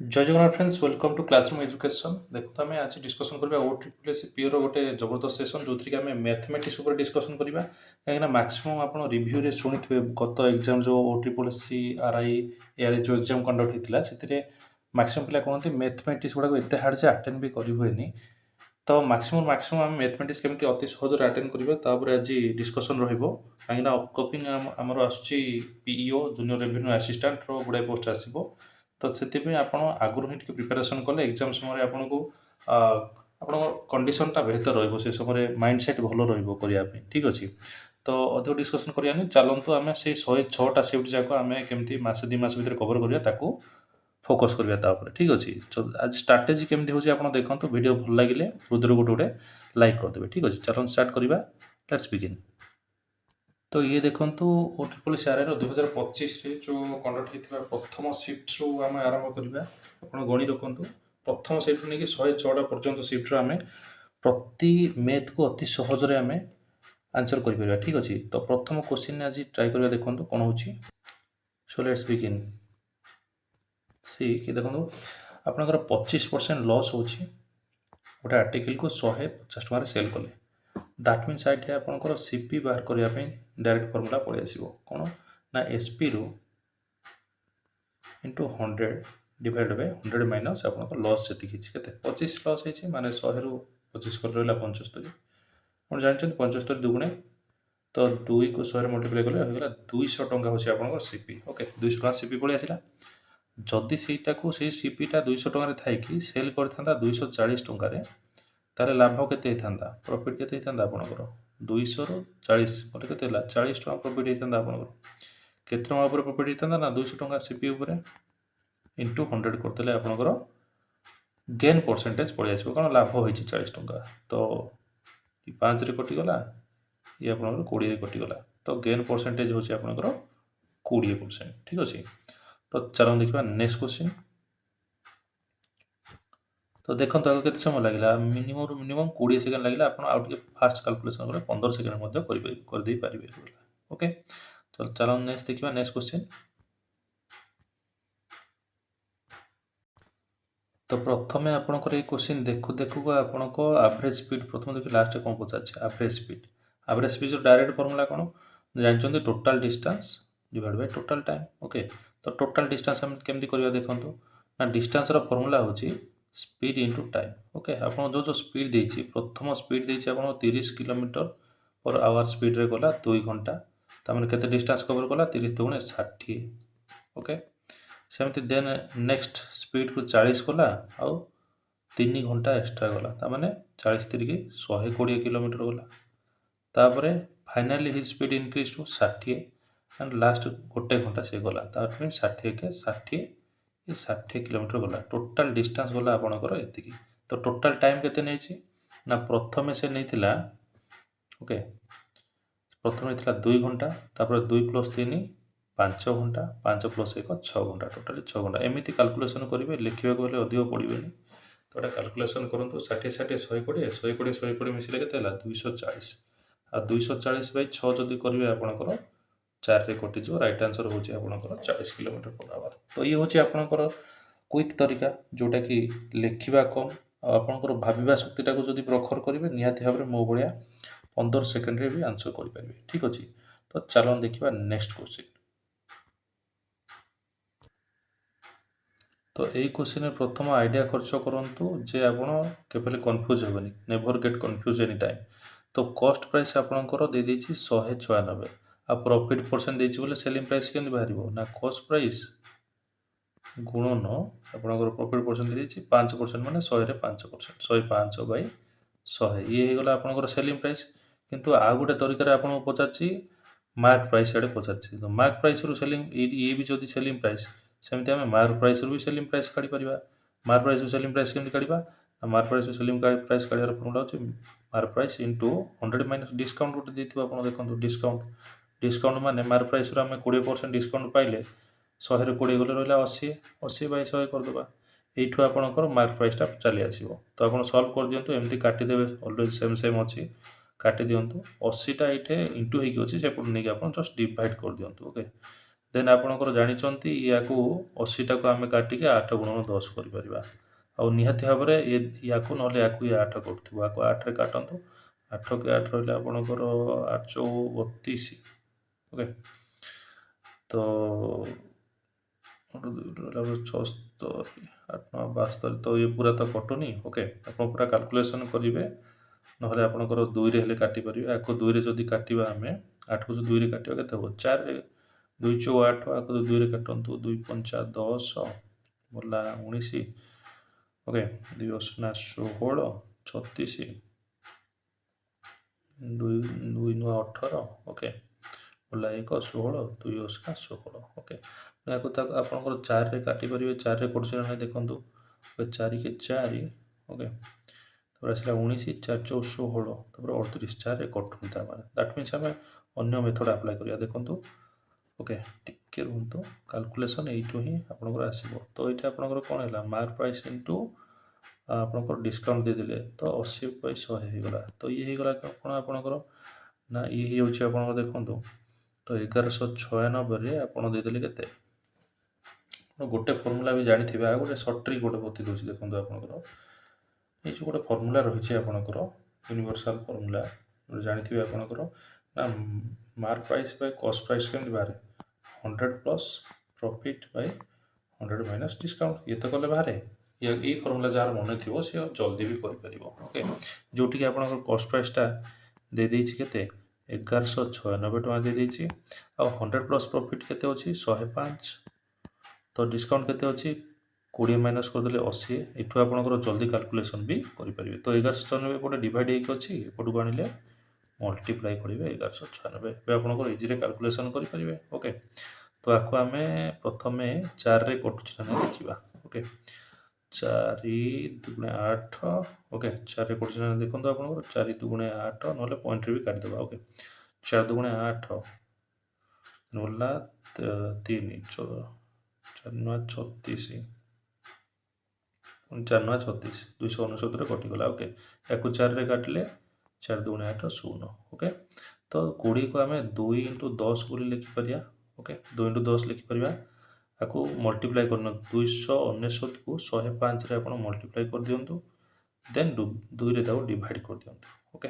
जय Jagannath friends welcome to classroom education देखो आम आज डिस्कसन करबा ओ ट्रिपल एस पी रो गोटे जबरदस्त सेशन जो थी आम मैथमेटिक्स ऊपर डिस्कसन करबा कहीं मैक्सिमम आप रिव्यू रे शुणिथे गत एग्जाम जो O triple S C R I यार जो एग्जाम कंडक्ट होता से मैक्सिमम पिला कहते मैथमेटिक्स गुड़ाक एत हार्ड से आटेड भी करें तो मैक्सिमम आम मैथमेटिक्स केमती अति सहज आटेड करवा आज डिस्कसन रही अपकमिंग आमर आसो जूनियर रेवेन्यू आसिस्टेंट रो गुड़ाए पोस्ट आसो तो से आपण आगुरी ही प्रिपेरेसन कले एग्जाम समय आपन को आपण कंडीशनटा बेहतर रही से समय माइंड सेट भल रही ठीक अच्छे तो अधिक डिस्कसन करिया चलतु आम से 106टा सिफ्ट जाक आम केमती मसे 2 मास भितर कवर करिया फोकस करिया ठीक अच्छे आज स्ट्राटेजी केमती होची आपण देखंतु वीडियो भल लागिले हृदय गोटे गोटे लाइक करदेवे ठीक अच्छे चलो स्टार्ट करिया लेट्स बिगिन। तो ये देखंतु ओ ट्रिपल सीआरआई 2025 रे जो कंडक्ट होता प्रथम सिफ्ट रू आम आरंभ करवा आप गणी रखु प्रथम सिफ्ट नहीं कि 106टा पर्यंत सिफ्ट आम प्रति मैथ को अति सहजरे आम आंसर कर ठीक अच्छे तो प्रथम क्वेश्चन आज ट्राई करवा देखो कौन हो सो लेट्स बिगिन सी कि देखो आपंकर 25% लॉस हो गोटे आर्टिकल को 150 टकर सेल कले दैट मीन्स आइट आपंकर सीपी बाहर करने डायरेक्ट फर्मूला पलि आसो कौन ना एसपी रु इंटू 100 डिवाइड बाय 100 माइनस आप लॉस जी के 25 लॉस है माने 100 रु 25 कर रहा 75 आप जानते 75 दुगुणे तो 2 को 100 मल्टीप्लाई कले होगा 200 टंका हूँ आप सीपी ओके 200 टका सीपी पलि आसला जदि सेटा को से सीपीटा 200 टकर थी सेल करता 240 टकर तार लाभ के प्रॉफिट के आपंकर 200 रु 40 मतलब के 40 टका प्रॉफिट होता आपंकर केते टका प्रॉफिट होता ना 200 टका सीपी इंटू 100 करते आपंकर गेन परसेंटेज पलि आसो कौन लाभ हो 40 टका तो 5 रे कटिगला ये आप 20 कटिगला तो गेन परसेंटेज हूँ आपंकर 20% ठीक अच्छे तो चलो देखा नेक्स्ट क्वेश्चन तो देखो आगे केते समय लगे मिनिमम 20 सेकेंड लगे आप फास्ट कैलकुलेशन 15 सेकेंड करदे पारे ओके तो चलो नेक्स्ट देखा नेक्स्ट क्वेश्चन तो प्रथम आपंकर ये क्वेश्चन देखु देखु आपको एवरेज स्पीड प्रथम देखिए लास्ट कौन पचार एवरेज स्पीड जो डायरेक्ट फर्मूला कौन जानते total distance divide by total time okay तो टोटाल डिस्टेंस हम केमती करवा देखो ना डिस्टेंस रो फर्मूला होची स्पीड इंटू टाइम ओके आप जो स्पीड देछि प्रथम स्पीड देछि आपन 30 किलोमीटर पर आवर स्पीड रे गला 2 घंटा तमने केते डिस्टेंस कवर कला 30 दुगुणे 60 ओके सेमती देन नेक्स्ट स्पीड को 40 कला आउ 3 घंटा एक्स्ट्रा गला तामाने 40 3 120 किलोमीटर गला तापरे finally his speed increase to 60 and last गोटे घंटा से गला दैट मीन 60 के 60 ये 60 किलोमीटर गला टोटाल डिस्टेंस गला आपणकर एतिकी तो टोटाल टाइम केते नेछि ना प्रथमे से नैथिला ओके प्रथमे नैथिला 2 घंटा तापर 2 + 3 5 घंटा 5 + 1 6 घंटा टोटाली 6 घंटा एमती कैलकुलेशन करेंगे लिखा गले अधिक पड़ेनि तो ये कैलकुलेशन करूँ 60 60 120 120 120 मिसले के 240 आ 240 / 6 जदि करेंगे आपंकर 4 रे कटिज रईट आंसर हूँ आपंकर 40 किलोमीटर पर आवर तो ये हूँ आपंकर क्विक तरीका जोटा कि लिखा कम आपंकर भाविबा शक्तिटा को जदि प्रखर करेंगे निहाती भाव में मो भाया 15 सेकेंड भी आंसर करेंगे ठीक अच्छे तो चलो देखा नेक्स्ट क्वेश्चन तो यही क्वेश्चन प्रथम आइडिया खर्च करूँ जे आप केवल कन्फ्यूज हेनी never get confuse any time तो कॉस्ट प्राइस आपंकर दे 196 आ प्रॉफिट परसेंट बोले सेलिंग प्राइस के बाहर ना कॉस्ट प्राइस गुणन आपंकर प्रॉफिट परसेंट दे 5% माने 100 रे 5% 105 / 100 ये गला आपंकर सेलिंग प्राइस किंतु आ गोटे तरीका आपको पचार मार्क प्राइस आड़े पचार तो मार्क प्राइस रु सेलिंग ये भी जदि सेलिंग प्राइस सेमती आम मार्क प्राइस रु भी सेलिंग प्राइस काढ़ी पारिबा मार्क प्राइस रु सेलिंग प्राइस केमती काढ़ा मार्क प्राइस रु सेलिंग प्राइस काढ़ार फर्मूला होची mark price into 100 minus discount गोटे देथिबा आपण देखंतु डिस्काउंट माने मार्क प्राइस रु आम 20% डिस्काउंट पाइले 100 रे 20 गले रहिला 80 80 / 100 करदेबा एइठु आपणकर मार्क प्राइसटा चली आसीबो तो आपण सॉल्व कर दियंतु एमती काटी देबे ऑलवेज सेम अछि काटी दियंतु 80टा एठे इंटू हेकी अछि सेपट नै कि आपण जस्ट डिवाइड कर दियंतु ओके देन आपणकर जानिछंती याकू 80 टाको आमे काटिके 8 गुणन 10 करिपरिबा आउ निहाती भाବରେ याकू नहले याकू 8 करथिबो याकू 8 रे काटंतु 8 के 8 रहले आपणकर 8 चौ 32 ओके तो 76 8 9 72 तो ये पूरा तो कटुनी ओके आपण पूरा कैलकुलेशन करिवे नहले आपणकर 2 रे हेले काटि परिबे याकू 2 रे जदी काटिबा आमे 8 को 2 रे काटिबा केते हो 4 रे 2 चौ 8 याकू 2 रे काटंतु 2 पंचा 10 बोला 19 ओके 2 असना 16 36 2 2 नुआ 18 ओके बोला 1 16 2 असना 16 ओके याकू तक आपनकर 4 रे काटि परिबे 4 रे कोडछन नै देखंतु 4 के 4 ओके तो आसला 19 4 चौ 16 तपर 38 4 रे कटुनी ता माने दैट मींस हमें अन्य मेथड अप्लाई करिया देखंतु ओके टिके रुंतु कैलकुलेशन एइटो ही आपनकर आसीबो तो एटा आपनकर कोन हैला मार्क प्राइस इनटू आपनकर डिस्काउंट दे देले तो 80 बाय 100 हे गला तो ये हे गला कोन आपनकर ना ये ही होची आपनकर देखंतु तो 1196 रे आपन दे देले केते गोटे फॉर्मूला भी जानिथिबे आ गोटे शॉर्ट ट्रिक गोटे बति दोछि देखंतु आपनकर ये जो गोटे फॉर्मूला रहिছে आपनकर यूनिवर्सल फॉर्मूला जानिथिबे आपनकर ना mark price by cost price केमति बारे 100 plus profit by 100 minus discount ये तो कले बारे ये फॉर्मूला जार मन थिबो से जल्दी भी करि परिबो ओके जोटी कि आपनकर कॉस्ट प्राइस टा दे देछि केते 1196 टका दे देछि आ 100 प्लस प्रॉफिट केते अछि 105 तो डिस्काउंट केते अछि 20 माइनस कर देले 80 एठु आपनकर जल्दी कैलकुलेशन भी करि परिबे तो 1196 पटे डिवाइड हेक अछि पटु आनिले मल्टीप्लाई करिवे 1196 बे आपनकर इजी रे कैलकुलेशन करि परिबे ओके तो आको आमे प्रथमे 4 रे कटुछ ना देखिबा ओके 4 दुगुणे 8 ओके 4 रे कटुछ ना देखंतु आपनकर 4 दुगुणे 8 नहले पॉइंट रे भी काट देबा ओके 4 दुगुणे 8 नोला 3 4 9 36 4 9 36 269 कटिगला ओके याकू 4 रे काटले 4 दुगुणे 8 0 ओके तो 20 को आमे 2 इंटू 10 बोली लिखि परिया ओके 2 इंटू 10 लिखि परिया याकू मल्टीप्लाई करन 269 को 105 रे आपण मल्टीप्लाई कर दियंतु देन 2 रे दाउ डिवाइड कर दियंतु ओके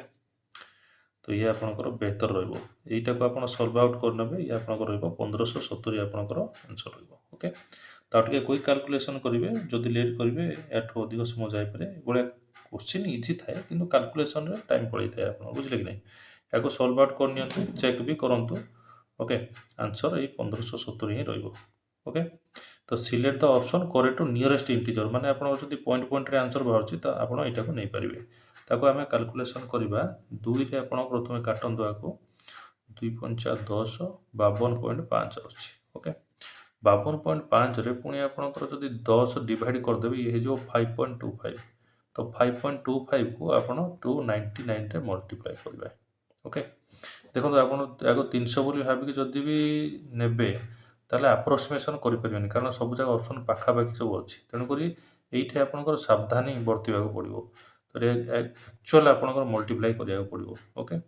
तो ये आपनकर बेहतर रहइबो एटा को आपण सॉल्व आउट कर नबे ये आपनकर रहइबो 1570 आपनकर आंसर रहइबो ओके तो टिके क्विक कैलकुलेशन करिवे जदि लेट करिवे एठो अधिक समय जाय पारे गोळे क्वेश्चन इजी थाए किंतु कैलकुलेशन रे टाइम पड़ै थाए आपण बुझले कि नै याको सॉल्व आउट कर नियंतु चेक भी करंतु ओके आंसर ए 1570 ही रहइबो ओके तो select the option correct to nearest integer माने आपण जदि पॉइंट पॉइंट रे आंसर बाहरछि त आपण एटा को नै परिबे ताको हमें कैलकुलेशन करिबा 2 रे आपण प्रथमे काटंतु आको 2 पंचा 10 52.5 आछि ओके 52.5 रे पुणी आपनकर जदि 10 डिवाइड कर देबे ये जो 5.25 तो 5.25 को आपण 299 रे मल्टीप्लाई करबे ओके देखो आपण आगो 300 बोली भाबी कि जदि भी नेबे ताले अप्रोक्सीमेशन करि परिबेनी कारण सब जगह ऑप्शन पाखा पाखी सब अछि तेनु करी एइठे आपनकर सावधानी बर्तिबा को पड़िबो तो एक्चुअल आपनकर मल्टीप्लाई करिया को पड़िबो ओके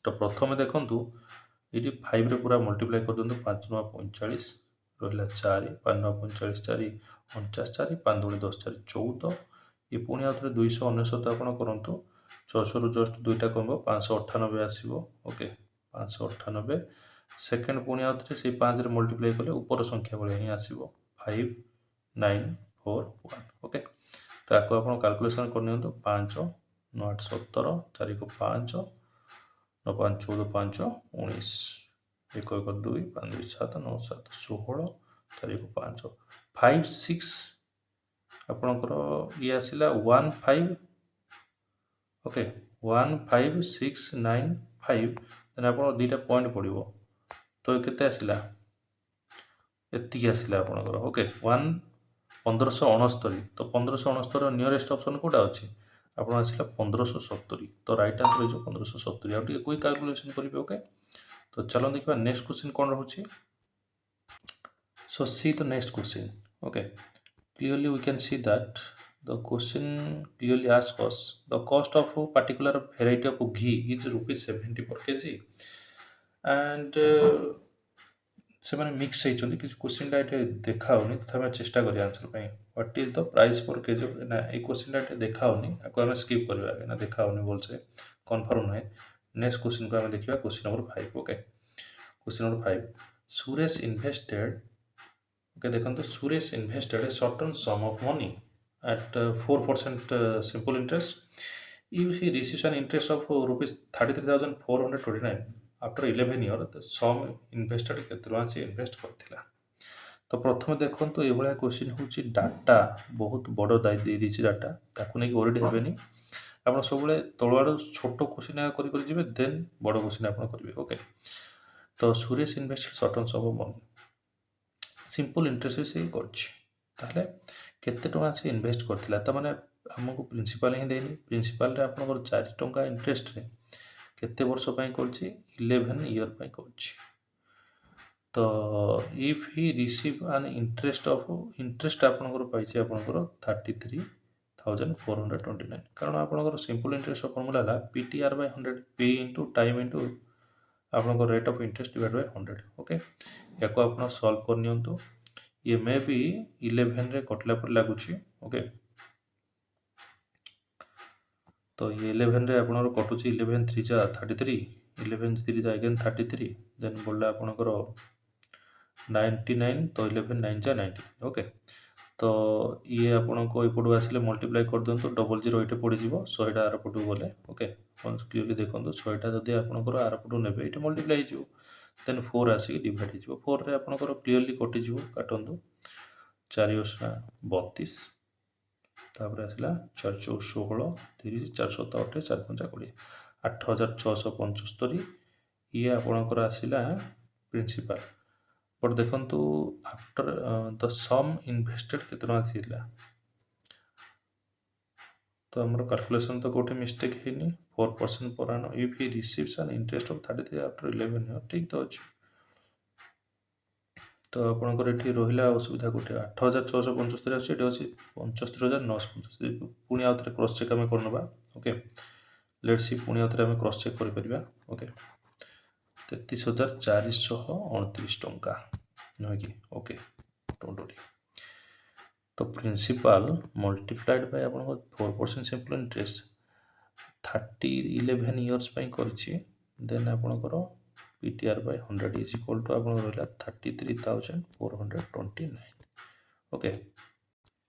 तो प्रथमे देखंतु ये 5 रे पूरा मल्टीप्लाई कर दंतु 5 9 45 रहला 4 5 9 45 4 49 4 5 2 10 4 14 ये पुणी आउथरे 299 आपण करंतु 600 रु जस्ट दुईटा कमबो 598 आसीबो ओके 598 सेकंड पुणी आउथरे से 5 रे मल्टीप्लाई करले ऊपर संख्या बळे ही आसीबो 5 9 4 1 ओके ताको आपण कैलकुलेशन करनियंतु 5 9 8 17 4 को 5 9 5 14 5 19 1 1 2 5 2 7 9 7 16 4 को 5 5 6 आपनकर ये आसिला 1 5 ओके 1 5 6 9 5 देन आपन दुईटा पॉइंट पड़िबो तो केते आसिला एति आसिला आपनकर ओके 1 1569 तो 1569 नियरेस्ट ऑप्शन कोटा अछि आपण आसिला 1570 तो राइट आंसर जो 1570 आ टिके क्विक कैलकुलेशन करिवे ओके तो चलो देखिबा नेक्स्ट क्वेश्चन कोन रहउछि so see the next question okay clearly we can see that the question clearly asks us the cost of a particular variety of ghee is rupees 70 per kg and से मैंने mix होती किसी क्वेश्चनटा ये देखाऊनी तथा चेष्टा करिए answer pi what is the price पर KG ना ये क्वेश्चनटा ये देखाऊनी आपको आम स्किप करवा ना देखाऊनी भलसे कन्फर्म नुहे नेक्स्ट क्वेश्चन को आम देखा question number 5 okay question number 5 Suresh invested okay देखो Suresh invested a certain sum of money at 4% simple interest if he receives an interest of rupees 33,429 after 11 year the sum invested କେତେ ଟଙ୍କା ସେ invest କରିଥିଲା ତ ପ୍ରଥମେ ଦେଖନ୍ତୁ ଏଭଳିଆ କ୍ୱେଶ୍ଚିନ୍ ହେଉଛି ଡାଟା ବହୁତ ବଡ଼ ଦେଇଛି ଡାଟା ତାକୁ ନେଇକି ଓରିଡ୍ ହେବେନି ଆପଣ ସବୁବେଳେ ତଳଆଡ଼ୁ ଛୋଟ କ୍ୱେଶ୍ଚିନ୍ କରି କରି ଯିବେ ଦେନ୍ ବଡ଼ କ୍ୱେଶ୍ଚିନ୍ ଆପଣ କରିବେ ଓକେ ତ Suresh invested certain sum of money simple interest ସେ କରିଛି ତାହେଲେ କେତେ ଟଙ୍କା ସେ ଇନଭେଷ୍ଟ କରିଥିଲା ତାମାନେ ଆମକୁ ପ୍ରିନ୍ସିପାଲ୍ ହିଁ ଦେଇନି ପ୍ରିନ୍ସିପାଲ୍ରେ ଆପଣଙ୍କର 4 ଟଙ୍କା ଇଣ୍ଟରେଷ୍ଟରେ କେତେ ବର୍ଷ ପାଇଁ କରିଛି 11 ଇୟର୍ ପାଇଁ କରିଛି ତ if he receive an interest ଆପଣଙ୍କର ପାଇଛି ଆପଣଙ୍କର 33,429 କାରଣ ଆପଣଙ୍କର ସିମ୍ପଲ୍ ଇଣ୍ଟରେଷ୍ଟ ଫର୍ମୁଲା ହେଲା PTR by 100 P into time into ଆପଣଙ୍କର rate of interest divided by 100 okay ୟାକୁ ଆପଣ ସଲ୍ଭ କରିନିଅନ୍ତୁ ये मे भी 11 रे कटला पर लगुच ओके तो ये 11 रे आपनर कटुची 11 3 जा 33 11 3 जा अगेन 33 देन बोलला आपनकर 99 तो 11 9 जा 90 ओके तो ये आपन को एपटू आसिले मल्टीप्लाई कर दियंतु डबल जीरो एटे पड़ी जीवो 100 टा आर पटू बोले ओके क्लियरली देखंतु 100 टा जदी आपनकर आर पटू नेबे एटे मल्टीप्लाई जीवो देन 4 आसिक डिवाइड हो 4 रे आपनकर क्लियरली कटि जीवो काटंतु 4 32 तापर आसला 4 4 16 30 4 7 8 4 5 20 8675 ये आपनकर आसिला प्रिंसिपल बट देखंतु आफ्टर द सम इन्वेस्टेड केतना आसिला तो हमर कैलकुलेशन तो कोठे मिस्टेक हेनी 4% पर annum if he receives an interest of 33 after 11 year ठीक तो अछि तो आपनकर एठी रहिला असुविधा कोठे 8675 अछि एठी अछि 75975 पुनी आउथरे क्रॉस चेक हम करनबा ओके लेट्स सी पुनी आउथरे हम क्रॉस चेक करि परिबा ओके 33429 टंका नय कि ओके डोंट वरी तो प्रिंसिपल मल्टीप्लाइड बाय आपन 4% सिंपल इंटरेस्ट 11 इयर्स पई करछि देन आपनकर PTR by 100 is equal to आपन रहला 33,429 ओके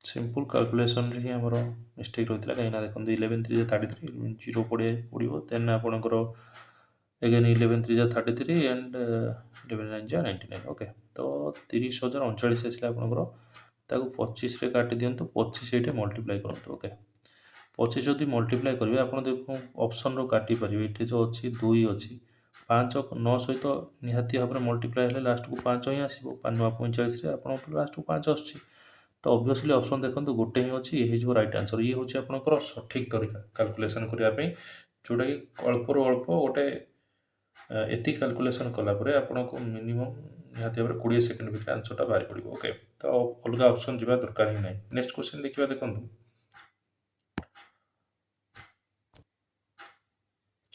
सिंपल कैलकुलेशन रे हमर मिस्टेक रहतिला कहिना देखन 11 3 33 0 पड़िबो देन आपनकर अगेन 11 3 33 एंड 11 9 99 ओके तो 30,039 आसला आपनकर ताको 25 रे काटि दियंतु 25 एटे मल्टीप्लाई करंतु ओके 25 जदि मल्टीप्लाई करिवे आपण देखो ऑप्शन रो काटि परिवे एटे जो अछि 2 अछि 5 9 सहित निहाती भाबरे मल्टीप्लाई हेले लास्ट को 5 ही आसीबो 45 रे आपण लास्ट को 5 आछी तो ऑब्वियसली ऑप्शन देखंतु गोटे ही अछि एही जो राइट आंसर ये होछि आपनकर सठिक तरीका कैलकुलेशन करिया पे जोटा कि अल्प रो अल्प गोटे एति कैलकुलेशन कला परे आपनको मिनिमम निहाती भाबरे 20 सेकंड भितर आंसर ता बाहर पड़िबो ओके तो अलगा ऑप्शन जिबा दरकार ही नै नेक्स्ट क्वेश्चन देखिबा देखंतु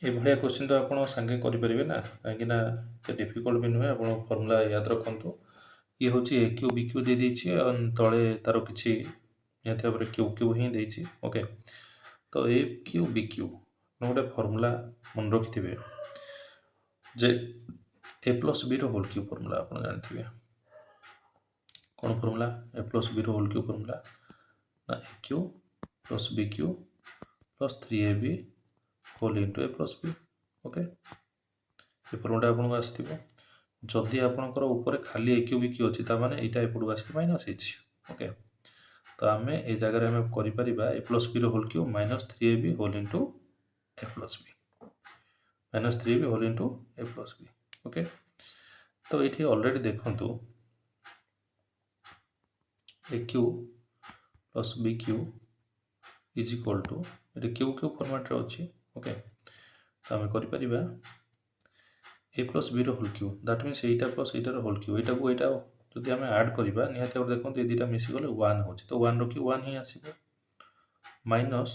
ये भलिया क्वेश्चन तो आपण संगे करि परिबे ना काहे ना ते डिफिकल्ट भी नुहे आपण फार्मूला याद रखंतु ये होची ए क्यू बी क्यू दे दैछि तळे तारो किछि निहाती भाबरे क्यू क्यू ही दैछि ओके तो ए क्यू बी क्यू नोटे फार्मूला मन रखिथिबे जे ए प्लस बी रो होल क्यू फार्मूला आपण जानथिबे कोन फार्मूला ए प्लस बी रो होल क्यू फार्मूला ना A cube plus B cube plus 3ab whole into A plus B okay ये फार्मूला आपण आस्थिबो जदि आपनकर ऊपर खाली ए क्यू बी क्यू अछि ता माने एटा एपडू आसी माइनस अछि ओके तो आमे ए जगह रे हम करि परिबा ए प्लस बी रो whole cube minus 3ab whole into A plus B minus 3ab whole into A plus B okay तो एठी ऑलरेडी देखंतु A cube plus B cube is equal to एठी क्यू क्यू फॉर्मेट रे अछि okay तो आमे करि परिबा ए प्लस बी रो होल क्यू दैट मीन्स एटा प्लस एटा रो होल क्यू एटा को एटा जदि हमें ऐड करिबा निहाती और देखंतु ए दिटा मिसी गले 1 होछि तो 1 रो क्यू 1 ही आसीबो minus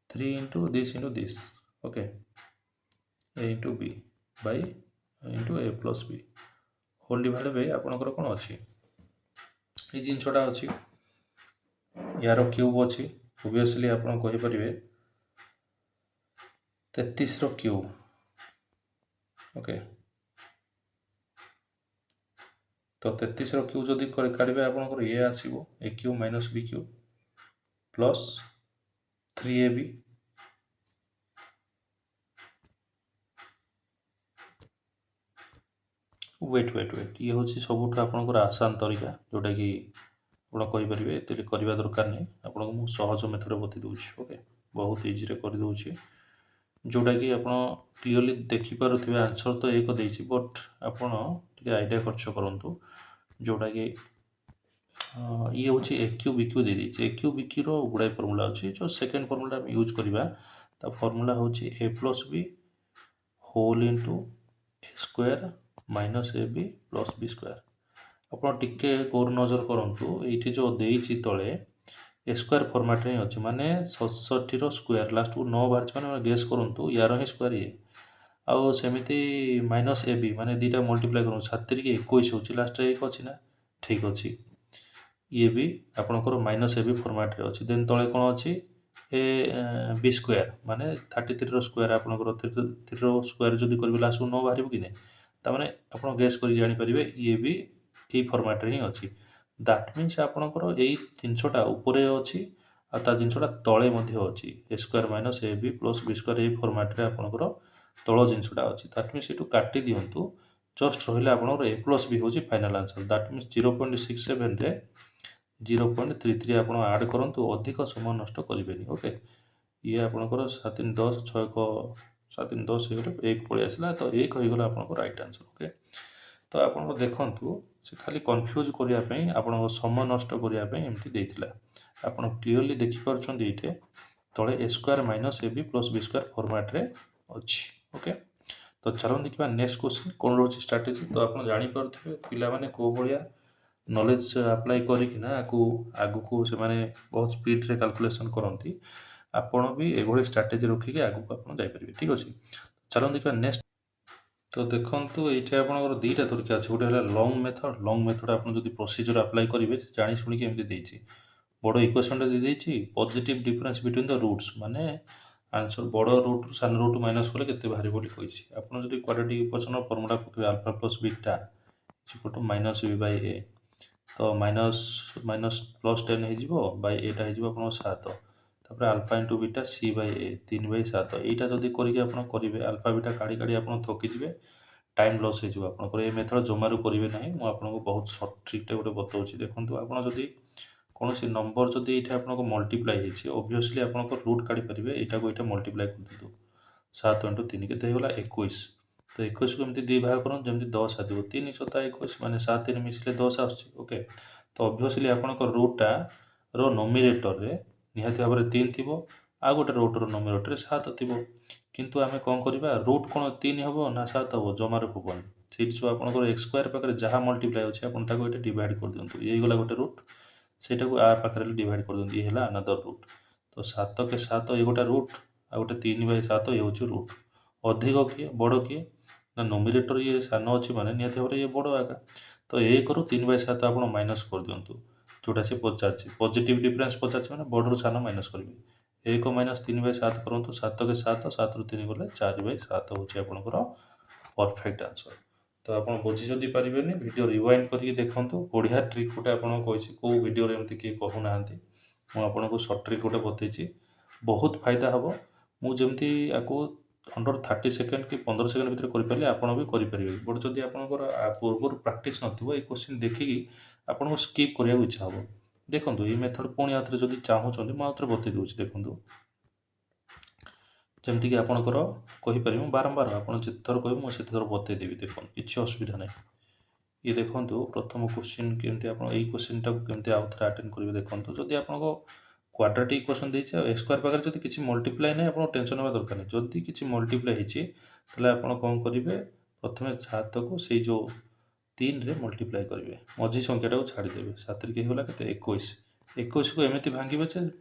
3 into this okay a into b by into a plus b whole divide by आपणकर कौन अच्छी ये जिनसटा अच्छी यार क्यूब अच्छी ओबियसली आप कहींपारे 33 क्यूब ओके तो 33 क्यूब जदि काढ़े आपंकर ये आसो A cube minus B cube plus 3ab wait ये हूँ सबुठ आपंकर आसान तरीका जोटा कि आपरे ये करवा दरकार नहीं आपको मुझे सहज मेथड बता दूसरी ओके बहुत इजी रे कर दूसरी जोटा कि आप क्लीयरली देखिपे आंसर तो एक देती बट आपड़ आइडिया खर्च करूँ जोटा कि ये हूँ ए क्यू बी क्यू दे देती ए क्यू बी क्यू गुड़ाए फर्मूला अच्छी जो सेकेंड फर्मूला यूज करवा फर्मूला हूँ A plus B whole into A square minus A B plus B square आप टिके गौर नजर करूँ ये जो देती तले ए स्क्वायर फर्माट ही अच्छे माने 67 स्क्वायर लास्ट को 9 बाहर मैंने गेस करूँ यार ही स्क्वायर ये आउ सेमती माइनस ए बी माने दुटा मल्टीप्लाई करूँ 7 के 21 हो लास्ट एक अच्छी ना ठीक अच्छे ये भी आपंकर माइनस ए बी फर्माट रे अच्छी देन तले कौन अच्छी ए बी स्क्वायर माने 33 स्क्वायर आपंकर 33 स्क्वायर जब कर लास्ट को 9 बाहर कि नहीं ताने आप गेस कर जानीपारे ये भी यही फर्माट ही अच्छी दैट मीन्स आपंकर यही जिनसटा उपरे अच्छी आ जिनसटा तले अच्छी A square minus A B plus B square यही फर्माट रे आपंकर तल जिनसटा अच्छी दैट मीन्स ये काटी दिंतु जस्ट रहा आपंकर ए प्लस बी हूँ फाइनाल आंसर दैट मीन्स 0.67 रे 0.33 आप आड करूँ अधिक समय नष्ट करेंगे ओके ये आपंकर 7 10 6 7 10 एक पलि आसला तो एक होगा आप राइट आंसर ओके तो आप देखु से खाली कन्फ्यूज करने आप समय नष्ट करने एमती देता आप क्लीयरली देखिपुंट ये तले A square minus A B plus B square format रे अच्छी ओके तो चलो देखा नेक्स्ट क्वेश्चन कौन रोचे स्ट्राटेजी तो आप जापे पे कौ भाया नॉलेज अप्लाई करना आगू से बहुत स्पीड रे कैलकुलेशन करती आपण भी एभली स्ट्राटेजी रखिक आगू आप जापर ठीक अच्छे चलो देखा नेक्स्ट तो देखो ये आप दुईटा तरीका अच्छे गोटे लंग मेथड आप प्रोसीजर अप्लाई करेंगे जानी शुणी एमती बड़ इक्वेशन दे positive difference between the roots माने आंसर बड़ रूट सान रूट माइनस कले के बाहर बोली कही आपड़ जो क्वाड्रेटिक इक्वेशन फर्मूला पकड़े alpha plus beta equal to minus B by A तो माइनस माइनस प्लस 10 हो एटा हो 7 तापर अल्फा इंटू बीटा सी बाय ए 3/7 यहीटा जब करके करेंगे अल्फा बीटा काढ़ी काढ़ी आप थकिजे टाइम लॉस हो आप मेथड जमारू करेंगे ना मुझे आपको बहुत सर्ट ट्रिक्टे गोटे बताऊँ देखो आप कौन सी नंबर जदि ये आपको मल्टीप्लाई ओबियसली आप रूट काढ़ी पारे यहाँ को यहाँ मल्टीप्लाई कर दिखाँ 7 इंटू 3 के 21 तो 21 को एमती दी भाग करूँ जमी 10 आसो 3 7 21 मैंने 7 3 मिसले 10 ओके तो ओबियसली आप रूटा नोमिनेटर रे निहाती भाव में 3 थी आ गोटे रूटर नोमिनेटर 7 थी किंतु आम कौन करवा रूट कौन 3 हम ना 7 हम जमार हेनी से जो आप एक्स स्क्वायर पाखे जहाँ मल्टीप्लाई अच्छे आपको डिवाइड कर दिखाँ ये गला गोटे रूट सेटा को आ पाखे डिवाइड कर दिखाँ ये है अनदर रूट तो 7 के 7 ये गोटे रूट आ गोटे 3/7 ये हूँ रूट अधिक किए बड़ किए ना नोमिनेटर ये सान अच्छी माने निहत भाव ये बड़ आगा तो 1 रु 3/7 आप माइनस कर दिंतु जोटा से पचार पॉजिटिव डिफरेंस पचार मैंने बड़ सान माइनस करेंगे 1 माइनस 3/7 करूँ 7 के 7 7 रु 3 गले 4/7 हूँ आपंकर परफेक्ट आंसर तो आप बुझी जदि पारे वीडियो रिवाइंड करके देखूँ बढ़िया ट्रिक गोटे आपको कौ वीडियो एमती किए कहूना मुझे सर्ट ट्रिक गोटे बतई बहुत फायदा हम मुझे आपको अंडर 30 सेकेंड कि 15 सेकेंड भितर करें आप भी करेंगे बट जदि आप पूर्व प्रैक्टिस नथिबो ये क्वेश्चन देखिकी आपको स्किप करने इच्छा हम देखो ये मेथड पुणी आउे जब चाहूँ मुझे बतई दूसरी देखूँ जमीक आपणकर कहीपर बारंबार आप जितेथर कह मुझे थर बतईदेवी देखो किसी असुविधा ना ये देखो प्रथम क्वेश्चन केमती आप क्वेश्चन टाक केमती आउ थे अटेंड करेंगे देखो जदि आपको क्वाड्रेटिक इक्वेशन देछि एक्स स्क्वायर पाखे जब किसी मल्टीप्लाई नहीं आप टेंशन होगा दरकार नहीं जदि किसी मल्टीप्लाई होते आप कौन करेंगे प्रथम 7 को से जो 3 रे मल्टीप्लाई करेंगे मझी संख्याटा को छाड़देवे 7 के होगा के 21 को एमती भांगे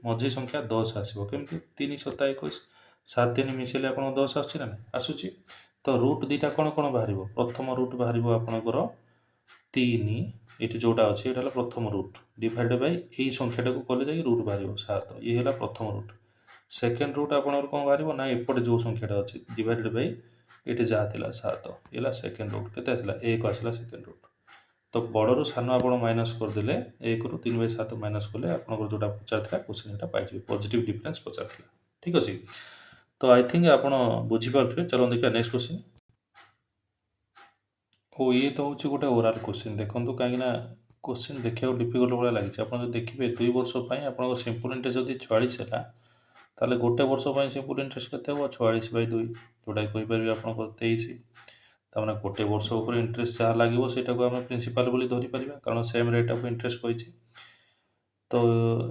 मझी संख्या 10 आसो केमती 3 7 21 7 3 मिसेले आप 10 आसूँ ना आसूँ तो रूट दुटा कौन कौन बाहर प्रथम रूट बाहर आपणकर 3 ଏଠି ଯେଉଁଟା ଅଛି ଏଇଟା ହେଲା ପ୍ରଥମ ରୁଟ୍ ଡିଭାଇଡେଡ଼ ବାଇ ଏଇ ସଂଖ୍ୟାଟାକୁ କଲେ ଯାଇକି ରୁଟ୍ ବାହାରିବ 7 ଇଏ ହେଲା ପ୍ରଥମ ରୁଟ୍। ସେକେଣ୍ଡ ରୁଟ୍ ଆପଣଙ୍କର କ'ଣ ବାହାରିବ ନା ଏପଟେ ଯେଉଁ ସଂଖ୍ୟାଟା ଅଛି ଡିଭାଇଡେଡ଼ ବାଇ ଏଠି ଯାହା ଥିଲା 7 ଇଏ ହେଲା ସେକେଣ୍ଡ ରୁଟ୍ କେତେ ଆସିଲା 1 ଆସିଲା ସେକେଣ୍ଡ ରୁଟ୍। ତ ବଡ଼ରୁ ସାନ ଆପଣ ମାଇନସ୍ କରିଦେଲେ 1ରୁ 3/7 ମାଇନସ୍ କଲେ ଆପଣଙ୍କର ଯେଉଁଟା ପଚାରିଥିଲା କ୍ୱେଶ୍ଚିନ୍ ଏଇଟା ପାଇଯିବେ ପଜିଟିଭ୍ ଡିଫରେନ୍ସ ପଚାରିଥିଲା ଠିକ୍ ଅଛି। ତ ଆଇ ଥିଙ୍କ ଆପଣ ବୁଝିପାରୁଥିବେ ଚାଲନ୍ତୁ ଦେଖିବା ନେକ୍ସଟ କ୍ୱେଶ୍ଚିନ୍। ଓ ଇଏ ତ ହେଉଛି ଗୋଟେ ଓରାଲ୍ କ୍ୱେଶ୍ଚିନ୍ ଦେଖନ୍ତୁ କାହିଁକିନା କ୍ୱେଶ୍ଚିନ୍ ଦେଖିବାକୁ ଡିଫିକଲ୍ଟ ଭଳିଆ ଲାଗିଛି ଆପଣ ଯଦି ଦେଖିବେ 2 ବର୍ଷ ପାଇଁ ଆପଣଙ୍କ ସିମ୍ପଲ୍ ଇଣ୍ଟରେଷ୍ଟ ଯଦି 44 ହେଲା ତାହେଲେ ଗୋଟେ ବର୍ଷ ପାଇଁ ସିମ୍ପଲ୍ ଇଣ୍ଟରେଷ୍ଟ କେତେ ହେବ 46/2 ଯେଉଁଟାକି କହିପାରିବେ ଆପଣଙ୍କର 23। ତାମାନେ ଗୋଟେ ବର୍ଷ ଉପରେ ଇଣ୍ଟରେଷ୍ଟ ଯାହା ଲାଗିବ ସେଇଟାକୁ ଆମେ ପ୍ରିନ୍ସିପାଲ୍ ବୋଲି ଧରିପାରିବା କାରଣ ସେମ୍ ରେଟ୍ ଅଫ୍ ଇଣ୍ଟରେଷ୍ଟ କହିଛି। ତ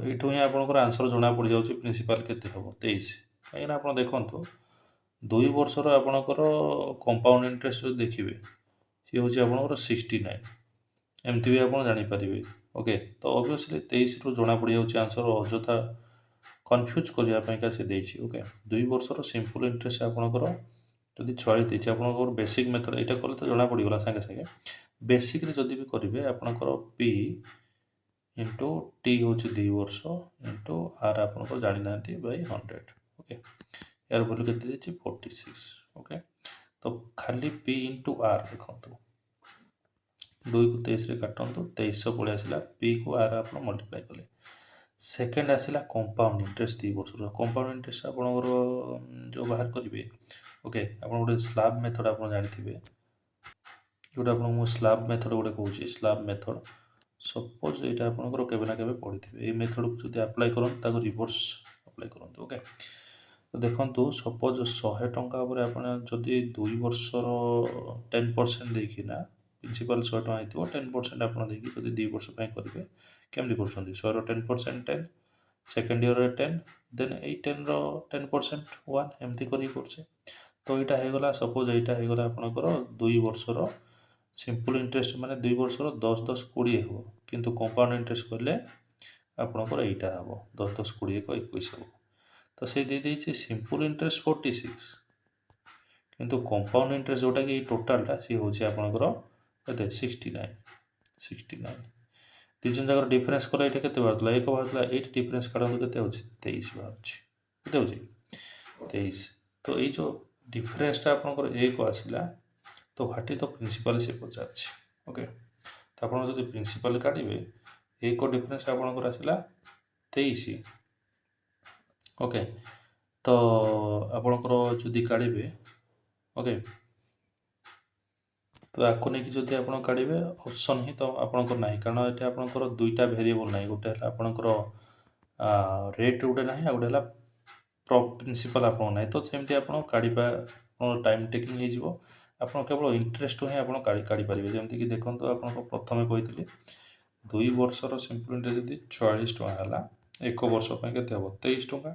ଏଇଠୁ ହିଁ ଆପଣଙ୍କର ଆନ୍ସର ଜଣାପଡ଼ିଯାଉଛି ପ୍ରିନ୍ସିପାଲ୍ କେତେ ହେବ 23। କାହିଁକିନା ଆପଣ ଦେଖନ୍ତୁ 2 ବର୍ଷର ଆପଣଙ୍କର କମ୍ପାଉଣ୍ଡ ଇଣ୍ଟରେଷ୍ଟ ଯଦି ଦେଖିବେ ସିଏ ହେଉଛି ଆପଣଙ୍କର 69 ଏମିତି ବି ଆପଣ ଜାଣିପାରିବେ ଓକେ। ତ ଅବଭିୟସଲି 23ରୁ ଜଣାପଡ଼ିଯାଉଛି ଆନ୍ସର ଅଯଥା କନଫ୍ୟୁଜ୍ କରିବା ପାଇଁକା ସେ ଦେଇଛି ଓକେ। 2 ବର୍ଷର ସିମ୍ପଲ୍ ଇଣ୍ଟରେଷ୍ଟ ଆପଣଙ୍କର ଯଦି 46 ଦେଇଛି ଆପଣଙ୍କର ବେସିକ୍ ମେଥଡ଼ ଏଇଟା କଲେ ତ ଜଣାପଡ଼ିଗଲା ସାଙ୍ଗେ ସାଙ୍ଗେ। ବେସିକ୍ରେ ଯଦି ବି କରିବେ ଆପଣଙ୍କର ପି ଇଣ୍ଟୁ ଟି ହେଉଛି 2 ବର୍ଷ ଇଣ୍ଟୁ ଆର୍ ଆପଣଙ୍କର ଜାଣିନାହାନ୍ତି ବାଇ 100 ଓକେ। ଏହାର ଭ୍ୟାଲୁ କେତେ ଦେଇଛି 46 ଓକେ। ତ ଖାଲି ପି ଇଣ୍ଟୁ ଆର୍ ଦେଖନ୍ତୁ 2କୁ 23ରେ କାଟନ୍ତୁ 2300 ପଳେଇ ଆସିଲା ପିକୁ ଆର୍ ଆପଣ ମଲ୍ଟିପ୍ଲାଏ କଲେ। ସେକେଣ୍ଡ ଆସିଲା କମ୍ପାଉଣ୍ଡ ଇଣ୍ଟରେଷ୍ଟ 2 ବର୍ଷର କମ୍ପାଉଣ୍ଡ ଇଣ୍ଟରେଷ୍ଟ ଆପଣଙ୍କର ଯେଉଁ ବାହାର କରିବେ ଓକେ। ଆପଣ ଗୋଟେ ସ୍ଲାବ୍ ମେଥଡ଼ ଆପଣ ଜାଣିଥିବେ ଯେଉଁଟା ଆପଣଙ୍କୁ ମୁଁ ସ୍ଲାବ୍ ମେଥଡ଼ ଗୋଟେ କହୁଛି ସ୍ଲାବ୍ ମେଥଡ଼ ସପୋଜ୍ ଏଇଟା ଆପଣଙ୍କର କେବେ ନା କେବେ ପଢ଼ିଥିବେ ଏଇ ମେଥଡ଼କୁ ଯଦି ଆପ୍ଲାଏ କରନ୍ତୁ ତାକୁ ରିଭର୍ସ ଆପ୍ଲାଏ କରନ୍ତୁ ଓକେ। ତ ଦେଖନ୍ତୁ ସପୋଜ୍ 100 ଟଙ୍କା ଉପରେ ଆପଣ ଯଦି 2 ବର୍ଷର 10% ଦେଇକିନା ପ୍ରିନ୍ସିପାଲ୍ 100 ଟଙ୍କା ହେଇଥିବ 10% ଆପଣ ଦେଇକି ଯଦି 2 ବର୍ଷ ପାଇଁ କରିବେ କେମିତି କରୁଛନ୍ତି 100ର 10% 10 ସେକେଣ୍ଡ ଇୟରରେ 10 ଦେନ୍ ଏଇ 10ର 10% 1 ଏମିତି କରିକି କରୁଛେ। ତ ଏଇଟା ହେଇଗଲା ସପୋଜ୍ ଏଇଟା ହେଇଗଲା ଆପଣଙ୍କର 2 ବର୍ଷର ସିମ୍ପଲ୍ ଇଣ୍ଟରେଷ୍ଟ ମାନେ 2 ବର୍ଷର 10 10 20 ହେବ କିନ୍ତୁ କମ୍ପାଉଣ୍ଡ ଇଣ୍ଟରେଷ୍ଟ କଲେ ଆପଣଙ୍କର ଏଇଟା ହେବ 10 10 20 21 ହେବ। ତ ସେ ଦେଇଦେଇଛି ସିମ୍ପଲ୍ ଇଣ୍ଟରେଷ୍ଟ 46 କିନ୍ତୁ କମ୍ପାଉଣ୍ଡ ଇଣ୍ଟରେଷ୍ଟ ଯେଉଁଟାକି ଏଇ ଟୋଟାଲଟା ସିଏ ହେଉଛି ଆପଣଙ୍କର କେତେ 69 ଦୁଇ ଜଣ ଯାକର ଡିଫରେନ୍ସ କଲେ ଏଇଟା କେତେ ବାହାରୁଥିଲା 1 ବାହାରୁଥିଲା ଏଇଠି ଡିଫରେନ୍ସ କାଢ଼ନ୍ତୁ କେତେ ହେଉଛି 23 ବାହାରୁଛି କେତେ ହେଉଛି 23। ତ ଏଇ ଯେଉଁ ଡିଫରେନ୍ସଟା ଆପଣଙ୍କର 1 ଆସିଲା ତ ହ୍ୱାଟ୍ ଇଜ୍ ଦ ପ୍ରିନ୍ସିପାଲ୍ ସେ ପଚାରିଛି ଓକେ। ତ ଆପଣ ଯଦି ପ୍ରିନ୍ସିପାଲ୍ କାଢ଼ିବେ 1 ଡିଫରେନ୍ସ ଆପଣଙ୍କର ଆସିଲା 23 ଓକେ। ତ ଆପଣଙ୍କର ଯଦି କାଢ଼ିବେ ଓକେ ତ ଆକୁ ନେଇକି ଯଦି ଆପଣ କାଢ଼ିବେ ଅପସନ୍ ହିଁ ତ ଆପଣଙ୍କର ନାହିଁ କାରଣ ଏଠି ଆପଣଙ୍କର ଦୁଇଟା ଭେରିଏବଲ୍ ନାହିଁ ଗୋଟେ ହେଲା ଆପଣଙ୍କର ରେଟ୍ ଗୋଟେ ନାହିଁ ଆଉ ଗୋଟେ ହେଲା ପ୍ରିନ୍ସିପାଲ୍ ଆପଣଙ୍କ ନାହିଁ। ତ ସେମିତି ଆପଣ କାଢ଼ିବା ଆପଣଙ୍କ ଟାଇମ୍ ଟେକିଂ ହେଇଯିବ ଆପଣ କେବଳ ଇଣ୍ଟରେଷ୍ଟ ହିଁ ଆପଣ କାଢ଼ିପାରିବେ। ଯେମିତିକି ଦେଖନ୍ତୁ ଆପଣଙ୍କ ପ୍ରଥମେ କହିଥିଲି 2 ବର୍ଷର ସିମ୍ପଲ୍ ଇଣ୍ଟରେଷ୍ଟ ଯଦି 44 ଟଙ୍କା ହେଲା 1 ବର୍ଷ ପାଇଁ କେତେ ହେବ 23 ଟଙ୍କା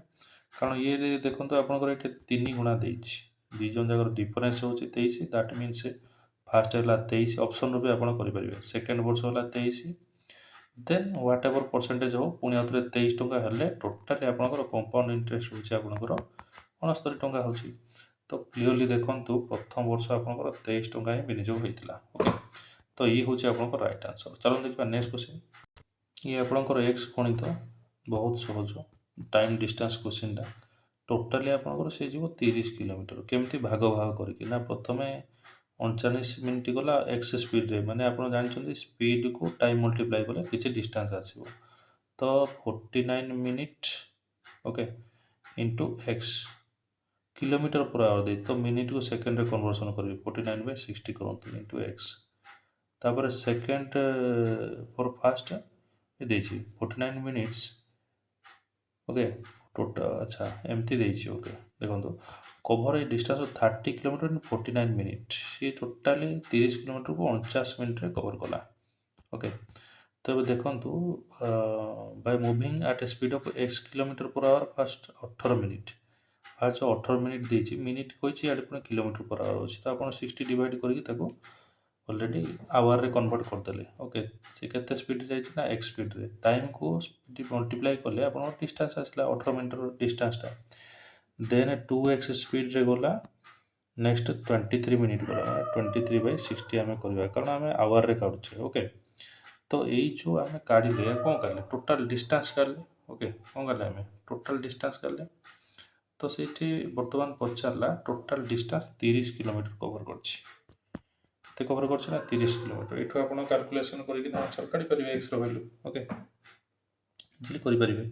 କାରଣ ଇଏରେ ଦେଖନ୍ତୁ ଆପଣଙ୍କର ଏଠି 3 ଗୁଣା ଦେଇଛି ଦୁଇ ଜଣ ଯାକର ଡିଫରେନ୍ସ ହେଉଛି 23 ଦ୍ୟାଟ୍ ମିନ୍ସ ଫାର୍ଷ୍ଟ ହେଲା 23 ଅପସନ୍ରୁ ବି ଆପଣ କରିପାରିବେ ସେକେଣ୍ଡ ବର୍ଷ ହେଲା 23 ଦେନ୍ ହ୍ୱାଟ୍ ଏଭର୍ ପରସେଣ୍ଟେଜ୍ ହେବ ପୁଣି ଆଉଥରେ 23 ଟଙ୍କା ହେଲେ ଟୋଟାଲି ଆପଣଙ୍କର କମ୍ପାଉଣ୍ଡ ଇଣ୍ଟରେଷ୍ଟ ହେଉଛି ଆପଣଙ୍କର 69 ଟଙ୍କା ହେଉଛି। ତ କ୍ଲିଅରଲି ଦେଖନ୍ତୁ ପ୍ରଥମ ବର୍ଷ ଆପଣଙ୍କର 23 ଟଙ୍କା ହିଁ ବିନିଯୋଗ ହୋଇଥିଲା ଓକେ। ତ ଇଏ ହେଉଛି ଆପଣଙ୍କର ରାଇଟ୍ ଆନ୍ସର। ଚାଲନ୍ତୁ ଦେଖିବା ନେକ୍ସଟ କ୍ୱେଶ୍ଚିନ୍। ଇଏ ଆପଣଙ୍କର ଏକ୍ସ ଗଣିତ ବହୁତ ସହଜ ଟାଇମ୍ ଡିଷ୍ଟାନ୍ସ କ୍ୱେଶ୍ଚିନ୍ଟା ଟୋଟାଲି ଆପଣଙ୍କର ସେ ଯିବ 30 କିଲୋମିଟର କେମିତି ଭାଗ ଭାଗ କରିକି ନା ପ୍ରଥମେ 39 ମିନିଟ୍ ଗଲା ଏକ୍ସ ସ୍ପିଡ଼ରେ ମାନେ ଆପଣ ଜାଣିଛନ୍ତି ସ୍ପିଡ଼କୁ ଟାଇମ୍ ମଲ୍ଟିପ୍ଲାଏ କଲେ କିଛି ଡିଷ୍ଟାନ୍ସ ଆସିବ ତ 49 minute okay into X kilometre per our ଦେଇଛି ତ ମିନିଟ୍କୁ ସେକେଣ୍ଡରେ କନଭର୍ସନ୍ କରିବେ 49/60 କରନ୍ତୁ ଇଣ୍ଟୁ ଏକ୍ସ ତାପରେ ସେକେଣ୍ଡ ଫର୍ ଫାଷ୍ଟ ଦେଇଛି 49 ମିନିଟ୍ସ ଓକେ ଆଚ୍ଛା ଏମିତି ଦେଇଛି ଓକେ। ଦେଖନ୍ତୁ କଭର ଏଇ ଡିଷ୍ଟାନ୍ସ 30 କିଲୋମିଟର ଇନ୍ 49 ମିନିଟ୍ ସିଏ ଟୋଟାଲି 30 କିଲୋମିଟରକୁ 49 ମିନିଟ୍ରେ କଭର କଲା ଓକେ। ତ ଏବେ ଦେଖନ୍ତୁ by moving at a speed of x kilometre per hour first 18 minute first 18 minute ଦେଇଛି ମିନିଟ୍ କହିଛି ଇଆଡ଼େ ପୁଣି କିଲୋମିଟର पर आवर ଅଛି ତ ଆପଣ 60 ଡିଭାଇଡ଼ କରିକି ତାକୁ ଅଲରେଡ଼ି ଆୱାରରେ କନଭର୍ଟ କରିଦେଲେ ଓକେ। ସେ କେତେ ସ୍ପିଡ଼ରେ ଯାଇଛି ନା ଏକ୍ସ ସ୍ପିଡ଼ରେ ଟାଇମ୍କୁ ମଲ୍ଟିପ୍ଲାଏ କଲେ ଆପଣଙ୍କର ଡିଷ୍ଟାନ୍ସ ଆସିଲା 18 ମିନିଟ୍ର ଡିଷ୍ଟାନ୍ସଟା ଦେନ୍ 2x ସ୍ପିଡ଼ରେ ଗଲା नेक्स्ट 23 मिनिट गला 23/60 आम करवा कारण आम आवर रे काढुचे ओके। तो यही जो आम काढ़ले कौन काढ़ले टोटाल डिस्टेंस काढ़ले ओके कौन काढ़ले आम टोटाल डिस्टेंस काढ़ले तो से बर्तमान पचारा टोटाल डिस्टेंस 30 किलोमीटर कवर कर कवर कर 30 किलोमीटर ये आप कैलकुलेशन करके आंसर काढ़ी पारे एक्स वैल्यू ओके इजिली करें।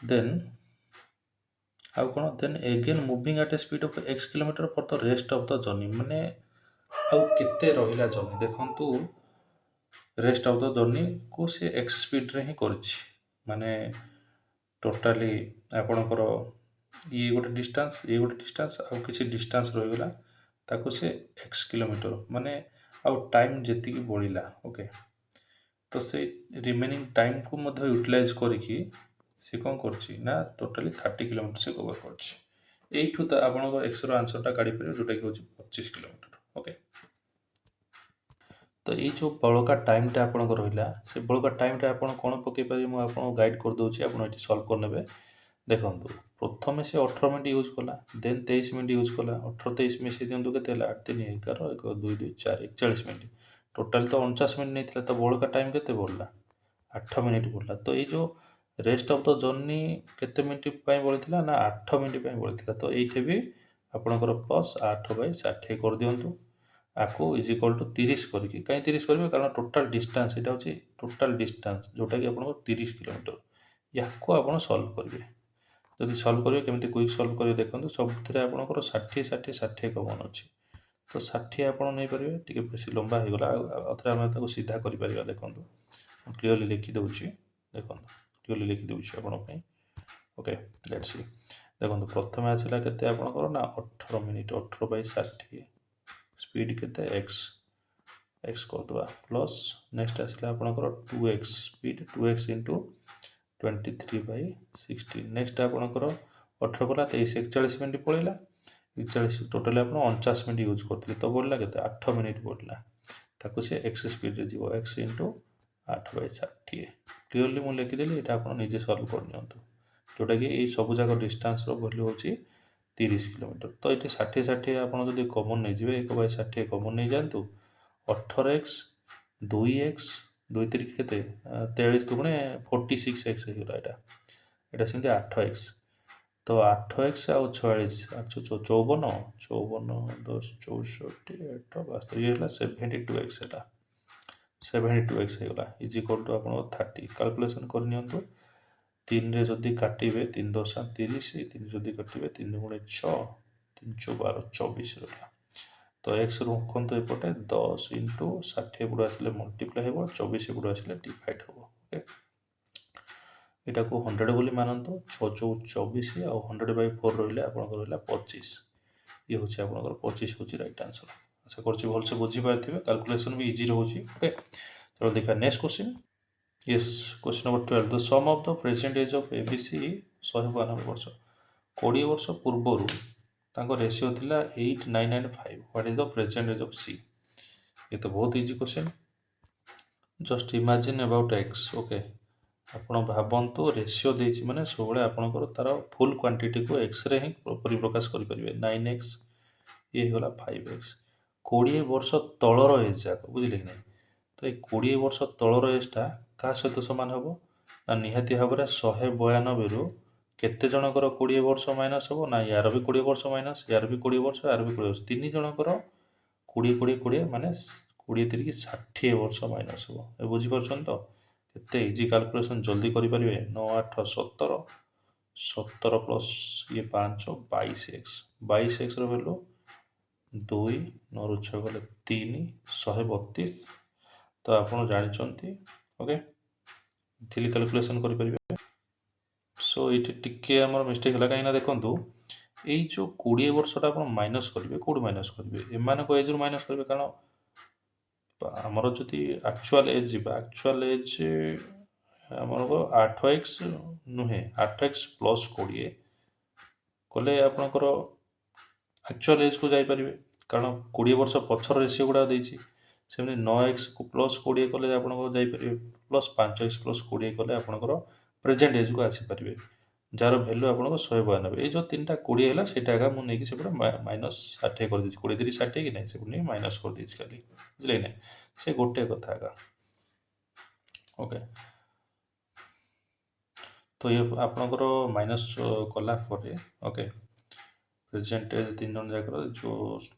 देन आउ कौन then again moving at a speed of x kilometre for the rest of the journey माने आउ केते रहिला जर्नी देखंतु रेस्ट ऑफ द जर्नी को से x स्पीड रे ही करछि माने टोटाली आपणकर ये गोटे डिस्टेंस आउ किसी डिस्टेंस रहीगला ताको से x किलोमीटर माने आउ टाइम जेति की बढ़िला ओके। तो से रिमेनिंग टाइम को मध्य यूटिलाइज करिकी से कौन करछि ना टोटाली 30 किलोमीटर से कवर करछि एठू तो आपन एक्स रो आंसरटा काढी परियो जोटा कि होछि 25 किलोमीटर ओके। तो ये जो बड़का टाइमटा आपन रहिला से बड़का टाइमटा आपन कोन पके पारि मु आपन गाइड कर दोछि आपन एठी सॉल्व करनेबे। देखंतु प्रथमे से 18 मिनिट यूज कला देन 23 मिनिट यूज कला 18 23 मिसे दियंतु केते हला 8 3 11 1 2 2 4 41 मिनिट टोटाल तो 49 मिनिट नहीं तो बड़का टाइम केते बढ़ला 8 मिनिट बढ़ला। तो ये जो रेस्ट ऑफ द जर्नी केते मिनिट पई बढ़िथिला ना 8 मिनिट पई बढ़िथिला तो एठे भी आपनकर प्लस 8/60 कर दियंतु आको इज इक्वल टू 30 करके कहीं 30 करेंगे कारण टोटाल डिस्टेंस यहाँ हूँ टोटाल डिस्टेंस जोटा कि आप 30 किलोमीटर या आप सल्व करेंगे जब सल्व करेंगे केमी क्विक सल्व करेंगे देखो सब आपंकर 60 60 60 कमन अच्छी तो 60 आप नहीं पारे टी बेस लंबा हो गला आउे आम सीधा कर देखो क्लीयरली लिखिदे देखो क्लीयरली लिखिदे आप ओके लेट्स सी देखो प्रथम आसला के आपंकर ना 18 मिनिट 18/60 स्पीड के एक्स करदे प्लस नेक्स्ट आसला आपंकर 2x speed 2x into 23/60 next आपंकर 18 गला 23 41 मिनिट पड़ेगा 41 टोटाली आप 49 मिनिट यूज करते तो बढ़ला के 8 मिनिट बढ़ला ताको से एक्स स्पीड रे जीवो x इंटू 8/60 क्लीयरली मुझे लिखिदेली ये आप निजे सल्व कर जोटा कि ये सब जाक डिस्टेंस वैल्यू हूँ 30 किलोमीटर तो ये 60 60 आप कमन नहीं जाए 1/60 कमन नहीं जातु 18x 2x 2 3 के 43 दुगुणे 46x होगा यहाँ सेमती 8x तो 8x आउ 46 54 54 10 64 8 72 ये 72x है 72x होगा इज इक्वल टू आप 30 कैलकुलेशन करनी 3 रे जदि काटिबे 3 10 30 3 जदि काटिबे 3 गुणे 6 3 12 24 रहा तो एक्स रखते एपटे 10 इंटू 60 गुड़ आसले मल्टीप्लाई हो 24 गुड़ आसले डिवाइड हम ओके यहाँ को 100 बोली मानतु 6 4 24 आउ 100/4 रही है 25 ये हूँ आप 25 हूँ रईट आंसर आशा कर भलसे बुझीपारे कैलकुलेशन भी इजी रोचे ओके। चलो देखा next question yes question number 12 the sum of the present age of ABC 192 वर्ष 20 वर्ष पूर्वर तांको रेशियो थिला 8995 what is the present age of C ये तो बहुत easy question just imagine about X okay आपण भावतु रेशियो देछि माने सबले आपनकर तार फुल क्वांटिटी को एक्स रे ही परिप्रकाश करि परिबे 9x ये होला 5x 20 वर्ष तळर एज जाक बुझिले कि नहीं तो ये 20 वर्ष तळर एजटा क्या सहित सामान हम ना निहाती भाव में 192 रु केते जनकर 20 वर्ष माइनस हम ना यार भी 20 वर्ष माइनस यार भी 20 वर्ष यार भी 20 वर्ष 3 जनकर 20 20 20 माने 20 3 60 वर्ष माइनस हम बुझीपार तो केते इजी कैलकुलेशन जल्दी करें 9 8 17 17 प्लस ये 5 22x वैल्यू 2 9 रु 6 गले 3 132 तो आप जानते ओके थिली कैलकुलेशन करें सो ये टिके आम मिस्टेक है कहीं देखूँ ये जो 20 वर्षटा आप माइनस करेंगे कौट माइनस करेंगे एम एज रु माइनस करेंगे कारण आमर जदि एक्चुअल एज एक्चुअल एज आमर 8x नुहे 8x प्लस 20 कले आपणकर एक्चुअल एज को जापरेंगे कारण 20 वर्ष पछर रेशियो गुड़ा देती सेमती 9x को प्लस 20 कले आप प्लस 5x प्लस 20 कले आपंकर प्रेजेंट एज को आसीपारे जार भैल्यू आपको 192 ये जो 3टा 20 है ସେଇଟା ଆଗା ମୁଁ ନେଇକି ସେପଟେ -60 କରିଦେଇଛି 20 30 60 କି ନାହିଁ ସେପଟେ ନେଇକି ମାଇନସ୍ କରିଦେଇଛି ଖାଲି ବୁଝିଲେ କି ନାହିଁ ସେ ଗୋଟେ କଥା ଆଗା ओके तो ये आपणकर माइनस कला ओके प्रेजेंटेज 3 जन जाकर जो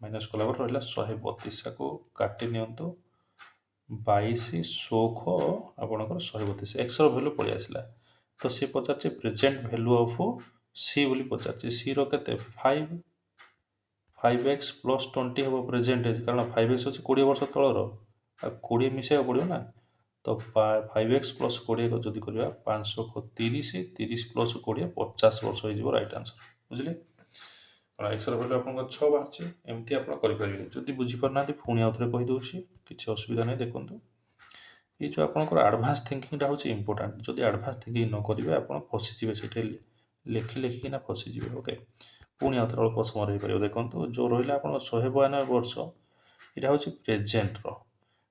माइनस कला रहा 132 को काटी नियंतु 22 16 आपणकर 132 एक्स भैल्यू पलि आसला तो सी पचार प्रेजेंट भैल्यू ऑफ सी बोली पचार सी रते 5x प्लस 20 हम प्रेजेंटेज कारण 5x अच्छे 20 वर्ष तलर आ 20 मिसेक पड़ो ना तो 5x प्लस 20 जदि करवा 530 30 प्लस 20 50 वर्ष हो राइट आंसर बुझे एक्स भैल्यू आप 6 बाहर एमती आप जब बुझीपार पुणी आउ थे कहीदे किसी असुविधा नहीं देखूँ ये जो आपंकर आडभांस थिंकिंगटा हूँ इंपोर्टाट जब आडभांस थिंकिंग न करेंगे आप फसीजे से लेखि लेखिकिना फसीजे ओके पुणी आउ थे अल्प समय रही देखो जो रहा आप 192 वर्ष यहाँ हूँ प्रेजेंटर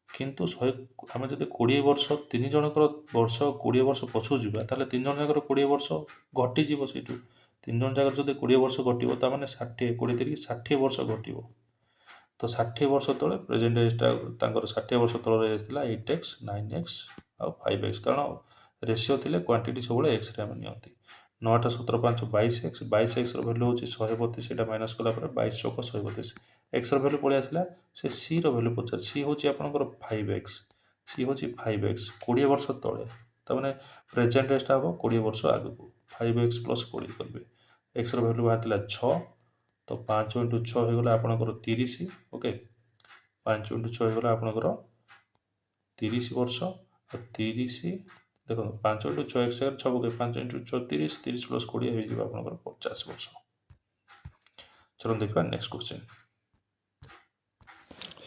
किंतु आम जब 20 वर्ष 3 जनकर वर्ष 20 वर्ष पछू जा 3 जन जाकर 20 वर्ष घटीज से 3 जन जाकर जब 20 वर्ष घटो तो मैंने 60 20 30 60 वर्ष घटो तो 60 वर्ष तले प्रेजेंट एजटा 60 वर्ष तल रही 8x 9x आ 5x कारण रेसीो थे क्वांटिटी सब एक्स आम नियंती 9टा 17 5 22x 22x भैल्यू हूँ 132 से माइनस कला 22 चौक 132 एक्स भैल्यू पलि आसला से सी भैल्यू पचार सी हूँ आपंकर 5x सी हूँ 5x 20 वर्ष तले तमें प्रेजेंट एजटा हम 20 वर्ष आगू 5x प्लस 20 करेंगे एक्स भैल्यू बाहर 6 तो 5 इंटू 6 होगा आपंकर 30 ओके 5 इंटू 6 होगा आपंकर 30 वर्ष 30 देखो 5 इंटू 6 एक्स 6 पकड़े 5 इंटू 6 30 30 प्लस 20 हो आपंकर 50 वर्ष चलो देखा नेक्स्ट क्वेश्चन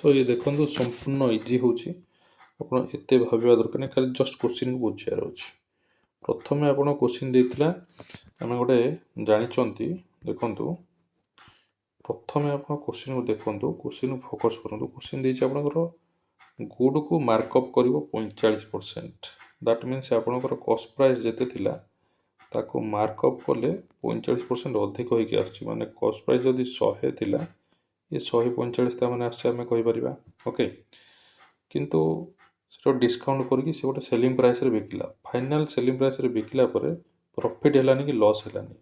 सो ये देखो संपूर्ण इजी हूँ आपत भावा दरकार नहीं खाली जस्ट क्वेश्चन को बुझार अच्छे प्रथम आप क्वेश्चन देता आम गोटे जानते देखु प्रथम आप क्वेश्चन को देखो क्वेश्चन को फोकस करूँ क्वेश्चन देती आपंकर गुड को मार्कअप कर 45% दैट मीन्स आपंकर कस्ट प्राइस जिते थिला ताको मार्कअप कले 45% अधिक होगी आसने कस्ट प्राइस जदि 100 थिला ये 145 मैंने आम कहीपर ओके किंतु से डिस्काउंट करके से गोटे सेलिंग प्राइस रे बिकला फाइनाल सेलिंग प्राइस रे बिकला परे प्रॉफिट हैलानी कि लॉस हैलानी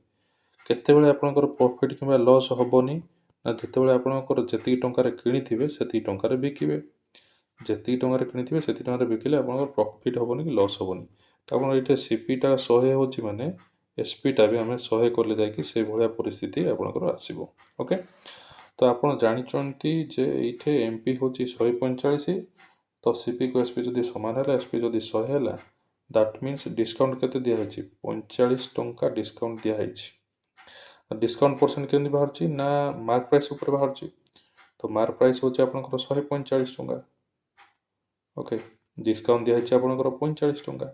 केतेबेले आपनकर प्रॉफिट किंबा लॉस होबनी ना जेतेबेले आपनकर जति टंका किनी थिबे सेति टंका रे बिकिबे जति टंका किनी से टंका बिकिले आपनकर प्रॉफिट होबनी कि लॉस होबनी तो आपन एटे सीपीटा 100 होची माने एसपीटा भी आम 100 कले जाकि से भलिया परिस्थिति आपनकर आसीबो ओके तो आपन जानिचंती जे एठे एमपी होची 145 तो सीपी को एसपी जदि समान है एसपी जदि 100 है दैट मीन्स डिस्काउंट केते दिया है 45 टंका डिस्काउंट दिया है डिस्काउंट परसेंट केमती बाहर ना मार्क प्राइस ऊपर बाहर तो मार्क प्राइस होची आपनकर 145 टंका ओके डिस्काउंट दिया है आपनकर 45 टंका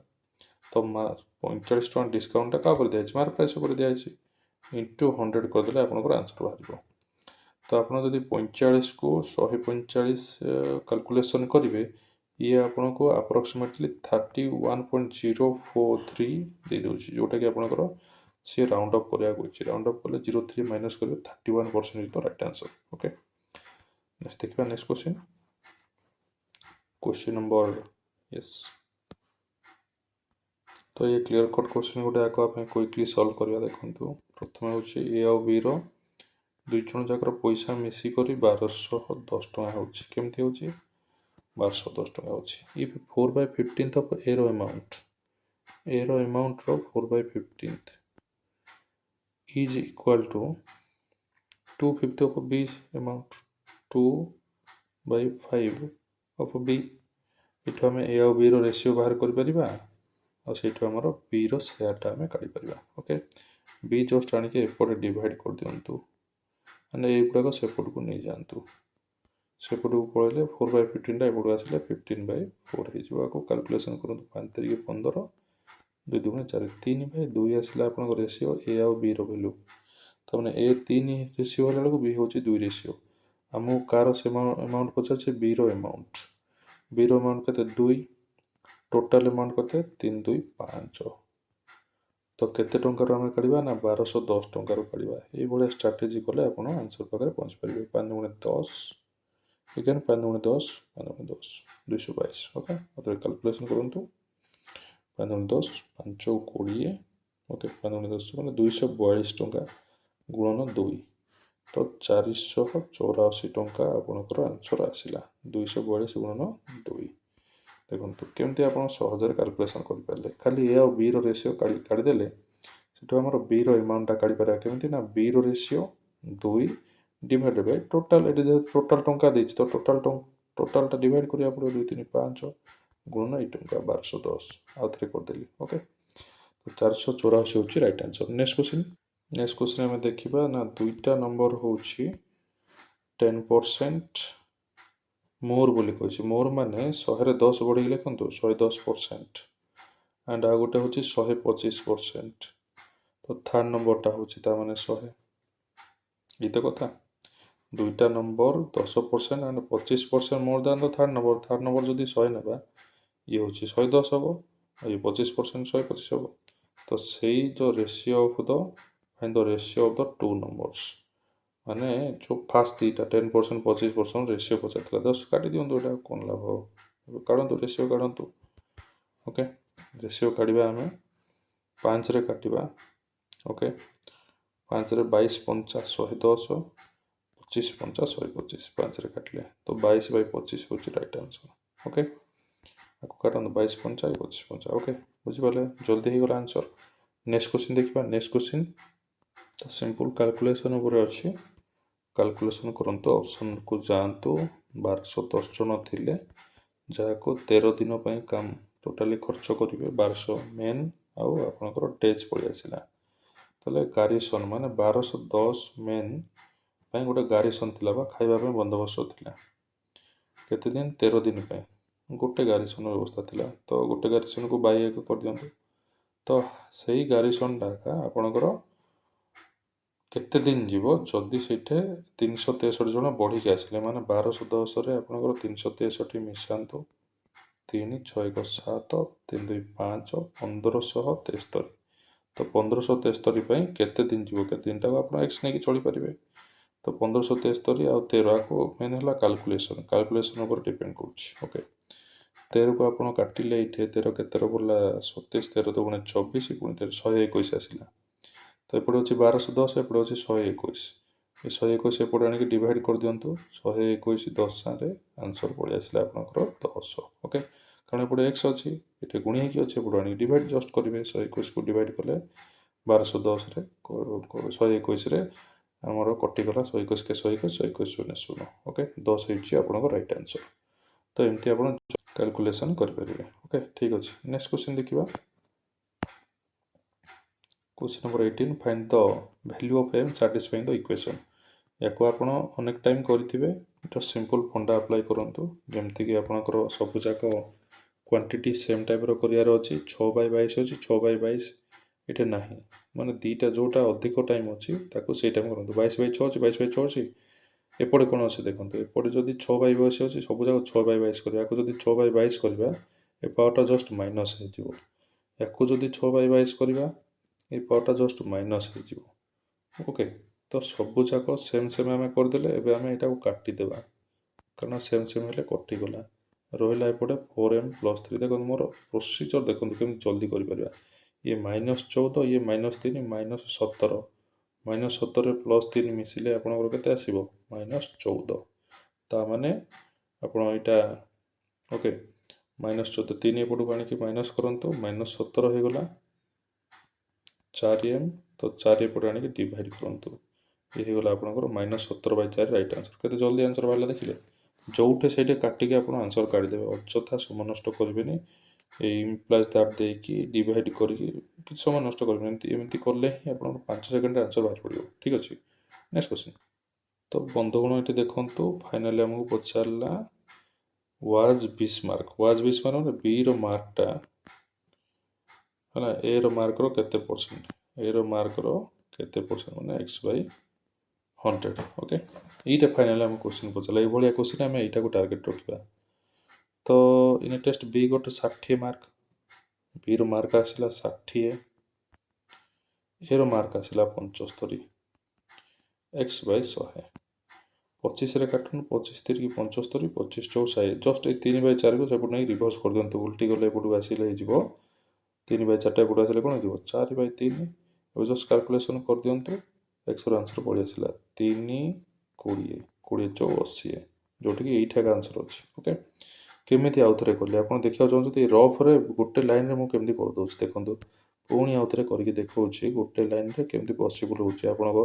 तो 45 टंका डिस्काउंट का ऊपर दिया मार्क प्राइस ऊपर दिया इंटू 100 कर देले आपनकर आंसर बाहर तो आप जब 45 को 145 कैलकुलेशन करेंगे ये आपन को अप्रोक्सीमेटली 31.043 दे दूसरी जोटा कि आपंकर सी राउंड अप करा राउंड अप कले 03 माइनस करेंगे 31% तो राइट आंसर ओके नेक्स्ट देखिए next question question number yes तो ये क्लियर कट क्वेश्चन गोटे आगे आप क्विकली सॉल्व करवा देखो प्रथम हूँ ए आउ बी रो दुई जन जाकर पैसा मिसिक 1210 टका होमती हो 1210 टका हो इफ 4/15 ऑफ ए रो अमाउंट रो 4/15 is equal to 250 of B amount 2/5 of B इठू आम ए आउ बी रो रेशियो बाहर कर से आमर बी रो शेयरटा आम काढ़ी ओके बी जस्ट आनिके एपटे डिवाइड कर दिंतु मैंने युवाक सेपट को नहीं जातु सेपट को पड़े 4/15 एपट आसला 15/4 हो कैलकुलेसन करूँ 5 तारिख 15 2 2 4 3/2 आसला आप रेसीो ए आउ बी रैल्यू तो मैंने ए 3 रेसीो है बी हूँ 2 रेसीो आमको कार अमाउंट पचार बी अमाउंट के 2 टोटाल अमाउंट के 3 2 5 तो केते टंकार आम काढ़ा ना 1210 टंकार काढ़ा ये स्ट्राटेजी कले आप आंसर पाखे पहुँच पारे 5 गुणे 10 again 5 गुणे 10 5 गुणे 10 222 ओके मतलब कैलकुलेशन करूँ 5 गुणे 10 5 20 ओके 5 गुणे 10 मैंने 242 टंका गुणन 2 तो 484 टंका आपणकर आंसर आसला 242 गुणन 2 देखो केमती आप सहजरे कैलकुलेशन करें खाली ए बी रेसीो काढ़ीदे से आम बी रमाउंटा काढ़ी पारा केमती ना B ratio 2 divide by total total टंका देती तो टोटालटा डिवाइड करा पड़ो 2 3 5 गुणन 8 टंका 1210 आउ थे करदेली ओके तो 484 हूँ रईट आंसर नेक्स्ट क्वेश्चन आम देखा ना दुईटा नंबर हूँ 10% मोर बोली कही मोर माने 110 बढ़े लिखु 110% एंड आ गोटे हूँ 125% तो थर्ड नंबरटा हूँ मैंने 100 ये तो कथा दुईटा number 10% and 25% more than the third number जदि 100 ना ये हूँ 110 हम ये 25% 125 हम तो से जो ratio of the find the ratio of the two numbers माने जो फास्ट दीटा 10% 25% रेसीो पचार 10 काटी दिंतु यहाँ कौन लाभ काढ़ु रेसीो काढ़ु ओके रेसीो काढ़ा आम 5 रे काटा ओके 5 रे 22 पंचा 110 25 पंचा 125 5 रे काटिले तो 22 बाई 25 हूँ रईट आंसर ओके आपको काटू 22 पंचा 25 पंचा ओके बुझिपारे जल्दी हो गला आंसर नेक्स्ट क्वेश्चन देखा नेक्स्ट क्वेश्चन तो सिंपल कैलकुलेशन अच्छी कैलकुलेशन करंतु ऑप्शन को जातु 1210 जन थिले जहाँ 13 दिन काम टोटाली खर्च करेंगे 1200 मेन आउ आपंकर डेज पलि आसला तेल गारिसन मान 1210 मेन गोटे गारिसन थी खावाई बंदोबस्त थी केते दिन 13 दिन गोटे गारिसन व्यवस्था थी तो गोटे गारिसन को बाई एक कर दियंतु तो सही गारिसन टाका आपणकर केते दिन जीव जदि से 363 जन बढ़ी आसिले माने 1210 रे आपणकर 363 मिसातु 3 6 1 7 3 2 5 1573 तो 1573 केते दिन जीव केते दिन टाको आप एक्स नहीं चली पारे तो 1573 आउ 13 को मेन है कैलकुलेशन उपर डिपेंड कर ओके 13 को आप काटिले ये 13 केतर पड़ा 27 13 तो 24 पुणी 121 आसला तो एपटे अच्छे 1210 एपटे अच्छे 121 ये 121 एपटे आनिक डिवाइड कर दिंतु 121 10 आंसर पड़े आसला आपंकर 10 ओके कारण एपटे एक्स अच्छी ये गुणी अच्छे एपटे आनिक डिवाइड जस्ट करेंगे 121 को डिवाइड कले 1210 121 आमर कटिगला 121 के 121 121 शून्य शून्य ओके 10 हो रईट आंसर तो एमती आप कैलकुलेशन करेंगे ओके ठीक अच्छे नेक्स्ट क्वेश्चन देखा question number 18 find the value of m satisfying the equation या आप अनेक टाइम करेंगे तो सिंपल फंडा अप्लाई करूँ जमती आपंकर सबूक क्वांटिटी सेम टाइप करार अच्छी 6/22 अच्छी 6/22 ये ना माने दीटा जोटा अधिक टाइम अच्छी से टाइम करूँ 22/6 अच्छी 22/6 अच्छी एपटे कौन अच्छे देखो एपटे जब 6/22 अच्छी सब जाक 6/22 करवा जब 6/22 करवा ए पावरटा जस्ट माइनस हो जब 6/22 करवा ये पावरटा जस्ट माइनस हो ओके तो सबू जाक सेम सेम आम करदे एवं यहाँ काटिदेवा कारण सेम सेम हेल्ले कटिगला रहा एपटे 4m + 3 देखो मोर प्रोसीजर देखो केमी जल्दी कर ये -14 ये -3 -17 -17 +3 मिसिले आपंकर केते आसीबो -14 ता माने आपण एटा ओके -14 3 एपटू आनिक माइनस करंतु -17 हो गला 4m तो 4 एपटे आनिक डिवाइड करंतु ये गला आपंकर -17/4 रईट आंसर केते जल्दी आंसर बाहर देखिले जोटे से काटिकी आप आंसर काढ़ीदेवे अଯଥା समय नष्ट करेंगे इम्प्लाइज दैट देकी डिवाइड करके समय नष्ट करेंगे एमती कले ही आप 5 सेकेंड आंसर बाहर पड़ो ठीक अच्छे नेक्स्ट क्वेश्चन तो बंधुगण ये देखूँ फाइनाली आमको पचारा वाज बिस्मार्क मैंने बी मार्कटा है ए मार्क केते परसेंट ए मार्क केते परसेंट मैंने x/100 ओके ये फाइनाली आम क्वेश्चन पचारा ये क्वेश्चन आम यहाँ को टार्गेट रखा तो इन टेस्ट बी गोटे 60 मार्क बी मार्क आसला 60 एरो मार्क आसला 75 एक्स बाय 100 25 रे काटन 25 3 75 25 चौ 60 जस्ट ये 3/4 को सेपट नहीं रिवर्स कर दियंतु उल्टी गले एपटू आसिले हिजिवो 3/4 एपटू आसिले कोन हिजिवो 4/3 अब जस्ट कैलकुलेशन कर दियंतु एक्स रो आंसर पड़ी आसिला 3 20 20 चौ 80 जोटी कि एइठा का आंसर अछि ओके केमिति आउ थरे करले आपण देखिया चाहछथि रफ रे गोटे लाइन रे मु केमिति कर दोछ देखंतु पुणी आउ थरे करके देखौछि गोटे लाइन रे केमिति पॉसिबल होछि आपण को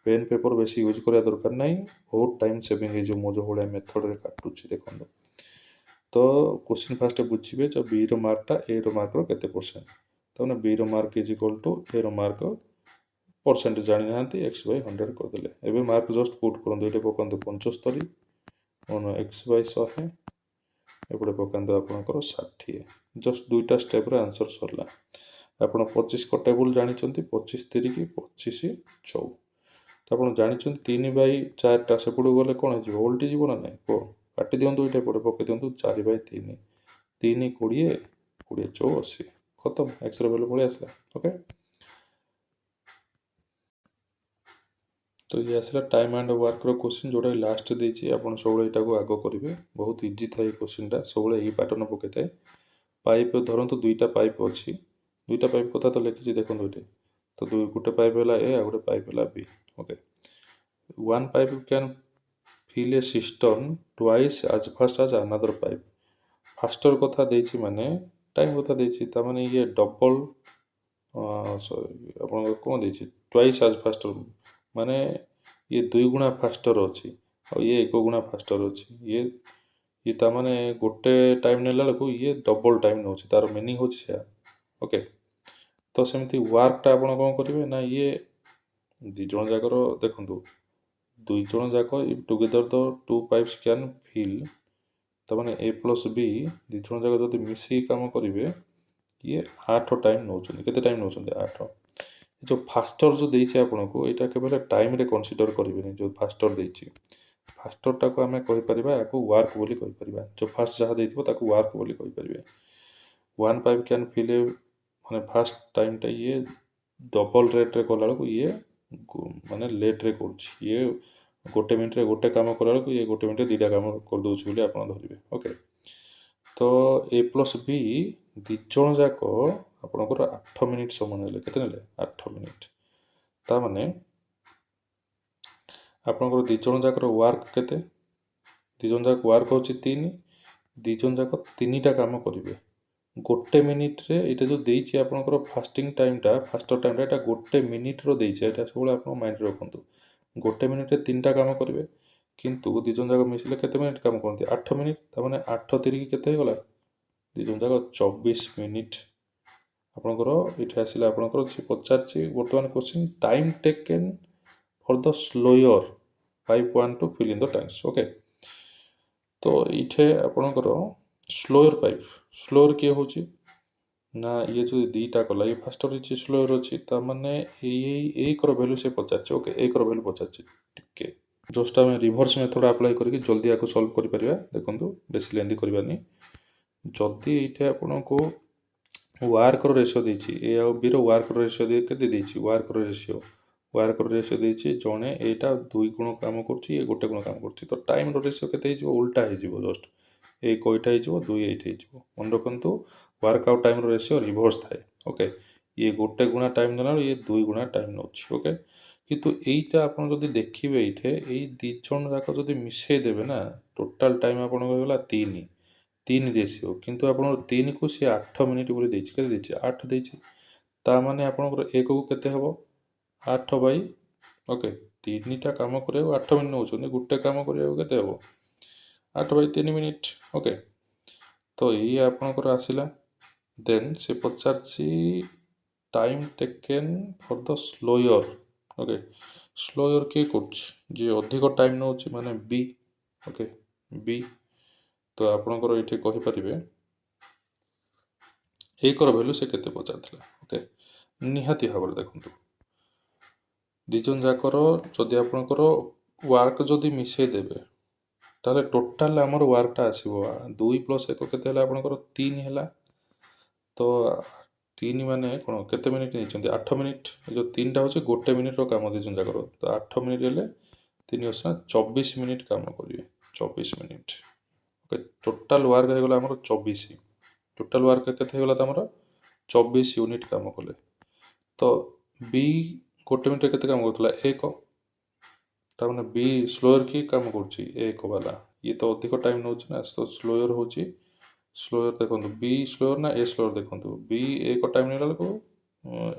पेन पेपर बेसी यूज करिया दरकार नाही बहुत टाइम सेविंग हे जो मो जो होले मेथड रे काटुछि देखंतु तो क्वेश्चन फास्ट बुझिबे जो बी रो मार्क टा ए रो मार्क रो केते परसेंट तो ना बी रो mark is equal to a रो मार्क परसेंट जानि नांती x by 100 कर देले एबे मार्क जस्ट पुट करंतु एटे पकंतु 75 on x by 100 एपटे पकंतु आपनकर 60 जस्ट दुईटा स्टेप रे आंसर सरला आपण 25 को टेबल जानि चंती 25 3 की 25 4 तो आपण जानि चंती 3/4 टा सेपडू गले कोन हो जिवो उल्टी जिवो ना नै को काटि दियंतु एटे पटे पके दियंतु 4/3 3 20 20 4 80 खत्म x रो वैल्यू पळे आसला ओके तो ये आसला टाइम एंड वर्क रो क्वेश्चन जोड़ा लास्ट देछि आपण सबले एटा को आगो करिवे बहुत इजी थाई क्वेश्चन टा सबले एही पैटर्न पकेते पाइप धरंतु दुईटा पाइप अछि दुईटा पाइप कथा तो लिखिछि देखंतु एटे तो दुई गुटे पाइप हला ए आ गुटे पाइप हला B okay one pipe can fill a cistern twice as fast as another pipe faster कथा देछि माने टाइम कथा देछि त माने ये डबल आपण कोन देछि ट्वाइस as फास्टर माने ये 2 गुणा फास्टर अछि और ये 1 गुणा फास्टर अछि ये ता माने गोटे टाइम नेला लको ये डबल टाइम नउछि तार मीनिंग होछि से ओके तो सेमति वर्क टा आपण कोन करिवे ना ये दि जण जाकर देखंतु दुई जण जाक if together the two pipes can fill त माने a plus b दि जण जाक जदि मिसी काम करिवे ये 8 टाइम नउछन केते टाइम नउछन 8 जो फास्टर जो देछि आपण को एटा केवल टाइम रे कंसीडर करिवेनी जो फास्टर देछि फास्टर टा को हमें कहि परिबा याको वर्क बोली कहि परिबा जो फास्ट जहा देथिबो ताको वर्क बोली कहि परिबे वन पाइप कैन फिल माने फास्ट टाइम टा ये डबल रेट रे कोला को ये माने लेट रे करछि ये गोटे मिनिट रे गोटे काम करला को ये गोटे मिनिट रे दीटा काम कर दोछ बोली आपण धरिबे ओके तो a plus b दि जण जाक आपनकर 8 मिनिट समय नेले केते नेले 8 मिनिट ता माने आपनकर दि जण जाकर वर्क केते दि जण जाक वर्क होछि 3 दि जण जाक 3टा काम करिवे गोटे मिनिट रे एटा जो देछि आपनकर फास्टिंग टाइम टा एटा गोटे मिनिट रो देछि एटा सबले आपन माइंड रखंतु गोटे मिनिट रे 3टा काम करिवे किंतु दि जण जाक मिसिले केते मिनिट काम करंती 8 मिनिट ता माने 8 3 केते गला दि जण जाक 24 मिनिट आपनकर इठे आसिला आपनकर से पचारछि वर्तमान question time taken for the slower pipe 1 to fill in the tanks okay तो इठे आपनकर स्लोयर के होछि ना ये जो दीटा कला ये फास्टर इछि स्लोयर अछि त माने ए करो वैल्यू से पचारछि ओके ए करो वैल्यू पचारछि टिके जस्ट हम रिवर्स मेथड अप्लाई करके जल्दी आको सॉल्व करि परिबा देखंतु बेसी लेंदी करबानी जल्दी इठे आपनको वर्क रो रेशियो देछि ए आ बी रो वर्क रो रेशियो दे केते देछि वर्क रो रेशियो देछि जणे एटा 2 गुण काम करछि ए गोटे गुण काम करछि तो टाइम रो रेशियो केते हिजो उल्टा हिजो जस्ट ए कोइटा हिजो 2 8 हिजो मन रखंतु work out time row ratio reverse थाए ओके ये गोटे गुणा टाइम देला ये 2 गुणा टाइम नउछि ओके किंतु एइटा आपण जदि देखिबे इठे एई दि जण जाक जदि मिसै देबे ना टोटल टाइम आपण गला 3 रेशियो किंतु आपण 3 को से 8 मिनिट बोली देछि केते देछि 8 देछि ता माने आपण 1 को केते हबो 8 बाई ओके 3टा काम करे 8 मिनिट नउछन गुटे काम करे केते हबो 8 बाई 3 मिनिट ओके तो ये आपनकर आसिला देन से पचारछि time taken for the slower okay slower के कुछ जे अधिक टाइम नउछि माने बी ओके बी तो आपनकर इठे कहि परिबे ए कर वैल्यू से केते पचारथिला ओके निहाती भाବରେ देखंतु दिजन जाकर जदि आपनकर वर्क जदि मिसै देबे ताले टोटल हमर वर्क टा आसीबो 2 + 1 केते हला आपनकर 3 हला तो तीन माने कौन केते मिनिट नहीं 8 मिनिट जो तीन टा होचे गोटे मिनिट रो काम दे जाकर तो 8 मिनिट हेले 3 मिनिट काम करिए 24 मिनिट ओके टोटल वर्क हो गला हमर 24 टोटल वर्क केते हो गला तमरा 24 यूनिट काम कले तो बी गोटे मिनिट केते काम करतला 1 तामने बी स्लोअर की काम करछि 1 वाला ये तो अधिक टाइम नउछ ना तो स्लोअर होछि स्लोअर देखो बी स्लोअर ना ए स्लोअर देखो बी एक टाइम नेला को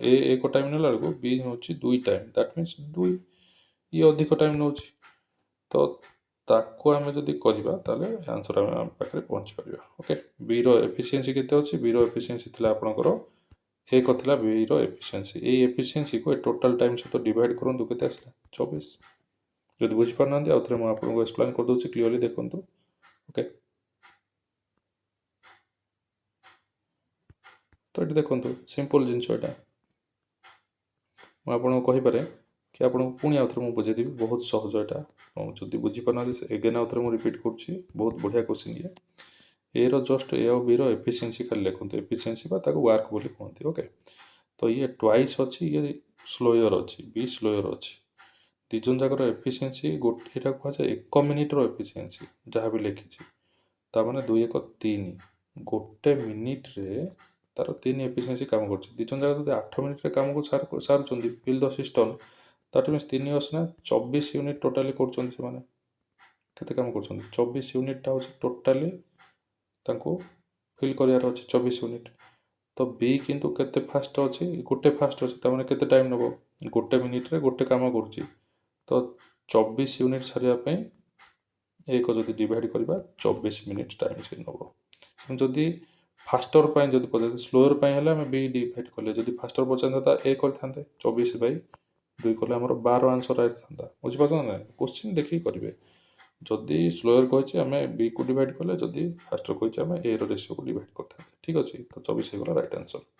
ए एक टाइम नेला को बी होछि 2 टाइम दैट मींस 2 ये अधिक टाइम नउछि तो ताको आमे जदी करबा ताले आंसर आमे पाखरे पहुंच परिबा ओके बी रो एफिशिएंसी केते अछि बी रो एफिशिएंसी थिला आपनकर एक थिला बी रो एफिशिएंसी ए एफिशिएंसी को टोटल टाइम से तो डिवाइड करंतु केते आसला 24 जदि बुझी पारनांती आउथरे मैं आपको एक्सप्लेन कर दोछि क्लियरली देखंतु ओके तो ये देखंतु सिंपल जिंस एटा मैं आपको कहि पारे कि आपको पुणी आउथरे मैं बुझेदेवी बहुत सहज एटा जदि बुझी पारनांती एगेन आउथरे मैं रिपीट करछि बहुत बढ़िया क्वेश्चन ये ए रो जस्ट ए और बी रो एफिशिएंसी खाली लिखंतु एफिशिएंसी बा ताको वर्क बोली कहंती ओके तो ये ट्वाइस अछि ये स्लोअर अछि बी स्लोअर अछि दिजन जाकर एफिशिएंसी गोटे एटा कह जाय 1 मिनिट रो एफिशिएंसी जहां भी लिखिछि ता माने 2 1 3 गोटे मिनिट रे तार 3 एफिशिएंसी काम करछि दिजन जाकर जदि 8 मिनिट रे काम को सार चंदी fill the cistern that means 3 ना 24 यूनिट टोटली करछन से माने केते काम करछन 24 यूनिट ता होछि टोटली तांको फिल करियार अछि 24 यूनिट तो बी किंतु केते फास्ट अछि गोटे फास्ट अछि ता माने केते टाइम नबो गोटे मिनिट रे गोटे काम करछि तो 24 यूनिट सरिया पे एक जदि डिवाइड करबा 24 मिनिट टाइम से नबो जदि फास्टर पे जदि पदे स्लोअर पे हला हम बी डिवाइड करले जदि फास्टर पचंदा ता ए करथांते 24 बाई 2 करले हमर 12 आंसर आइ थांता बुझि पाछन ना क्वेश्चन देखि करिवे जदि स्लोअर कहछि हमें बी को डिवाइड करले जदि फास्टर कहछि हमें ए रो रेशियो को डिवाइड करथांते ठीक अछि तो 24 हेगला राइट आंसर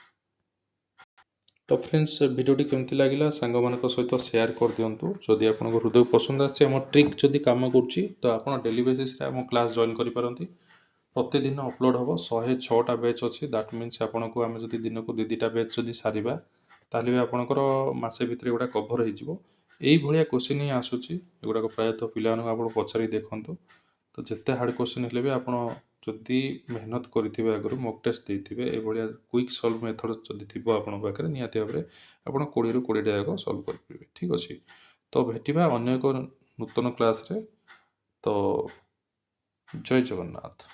तो फ्रेंड्स वीडियोटी केमती लागिला सांग मानक सहित शेयर कर दियंतु जदि आपन हृदय पसंद आछे हम ट्रिक जदि काम करछि तो आपन डेली बेसिस रे हम क्लास जॉइन करि पारंती प्रतिदिन अपलोड हम 106टा बैच अच्छी दैट मीन्स आपन को आम जब दिन को दुईटा बैच जब सारिबा ताले आपणकर मसे भितर एगुड़ा कभर हो क्वेश्चन ही आसूची एगुड़ा प्रायतः पिला आप पचारि देखु तो जिते हार्ड क्वेश्चन हेले भी आपड़ जदि मेहनत करेंगे आगु मक टेस्ट देते ये क्विक सल्व मेथड जदि थी आपन पाखे निहाती भाव में आप 20 ରୁ 20टा जाक सल्व करेंगे ठीक अच्छे तो भेटा अन्य एक नूतन क्लास रे तो जय जगन्नाथ।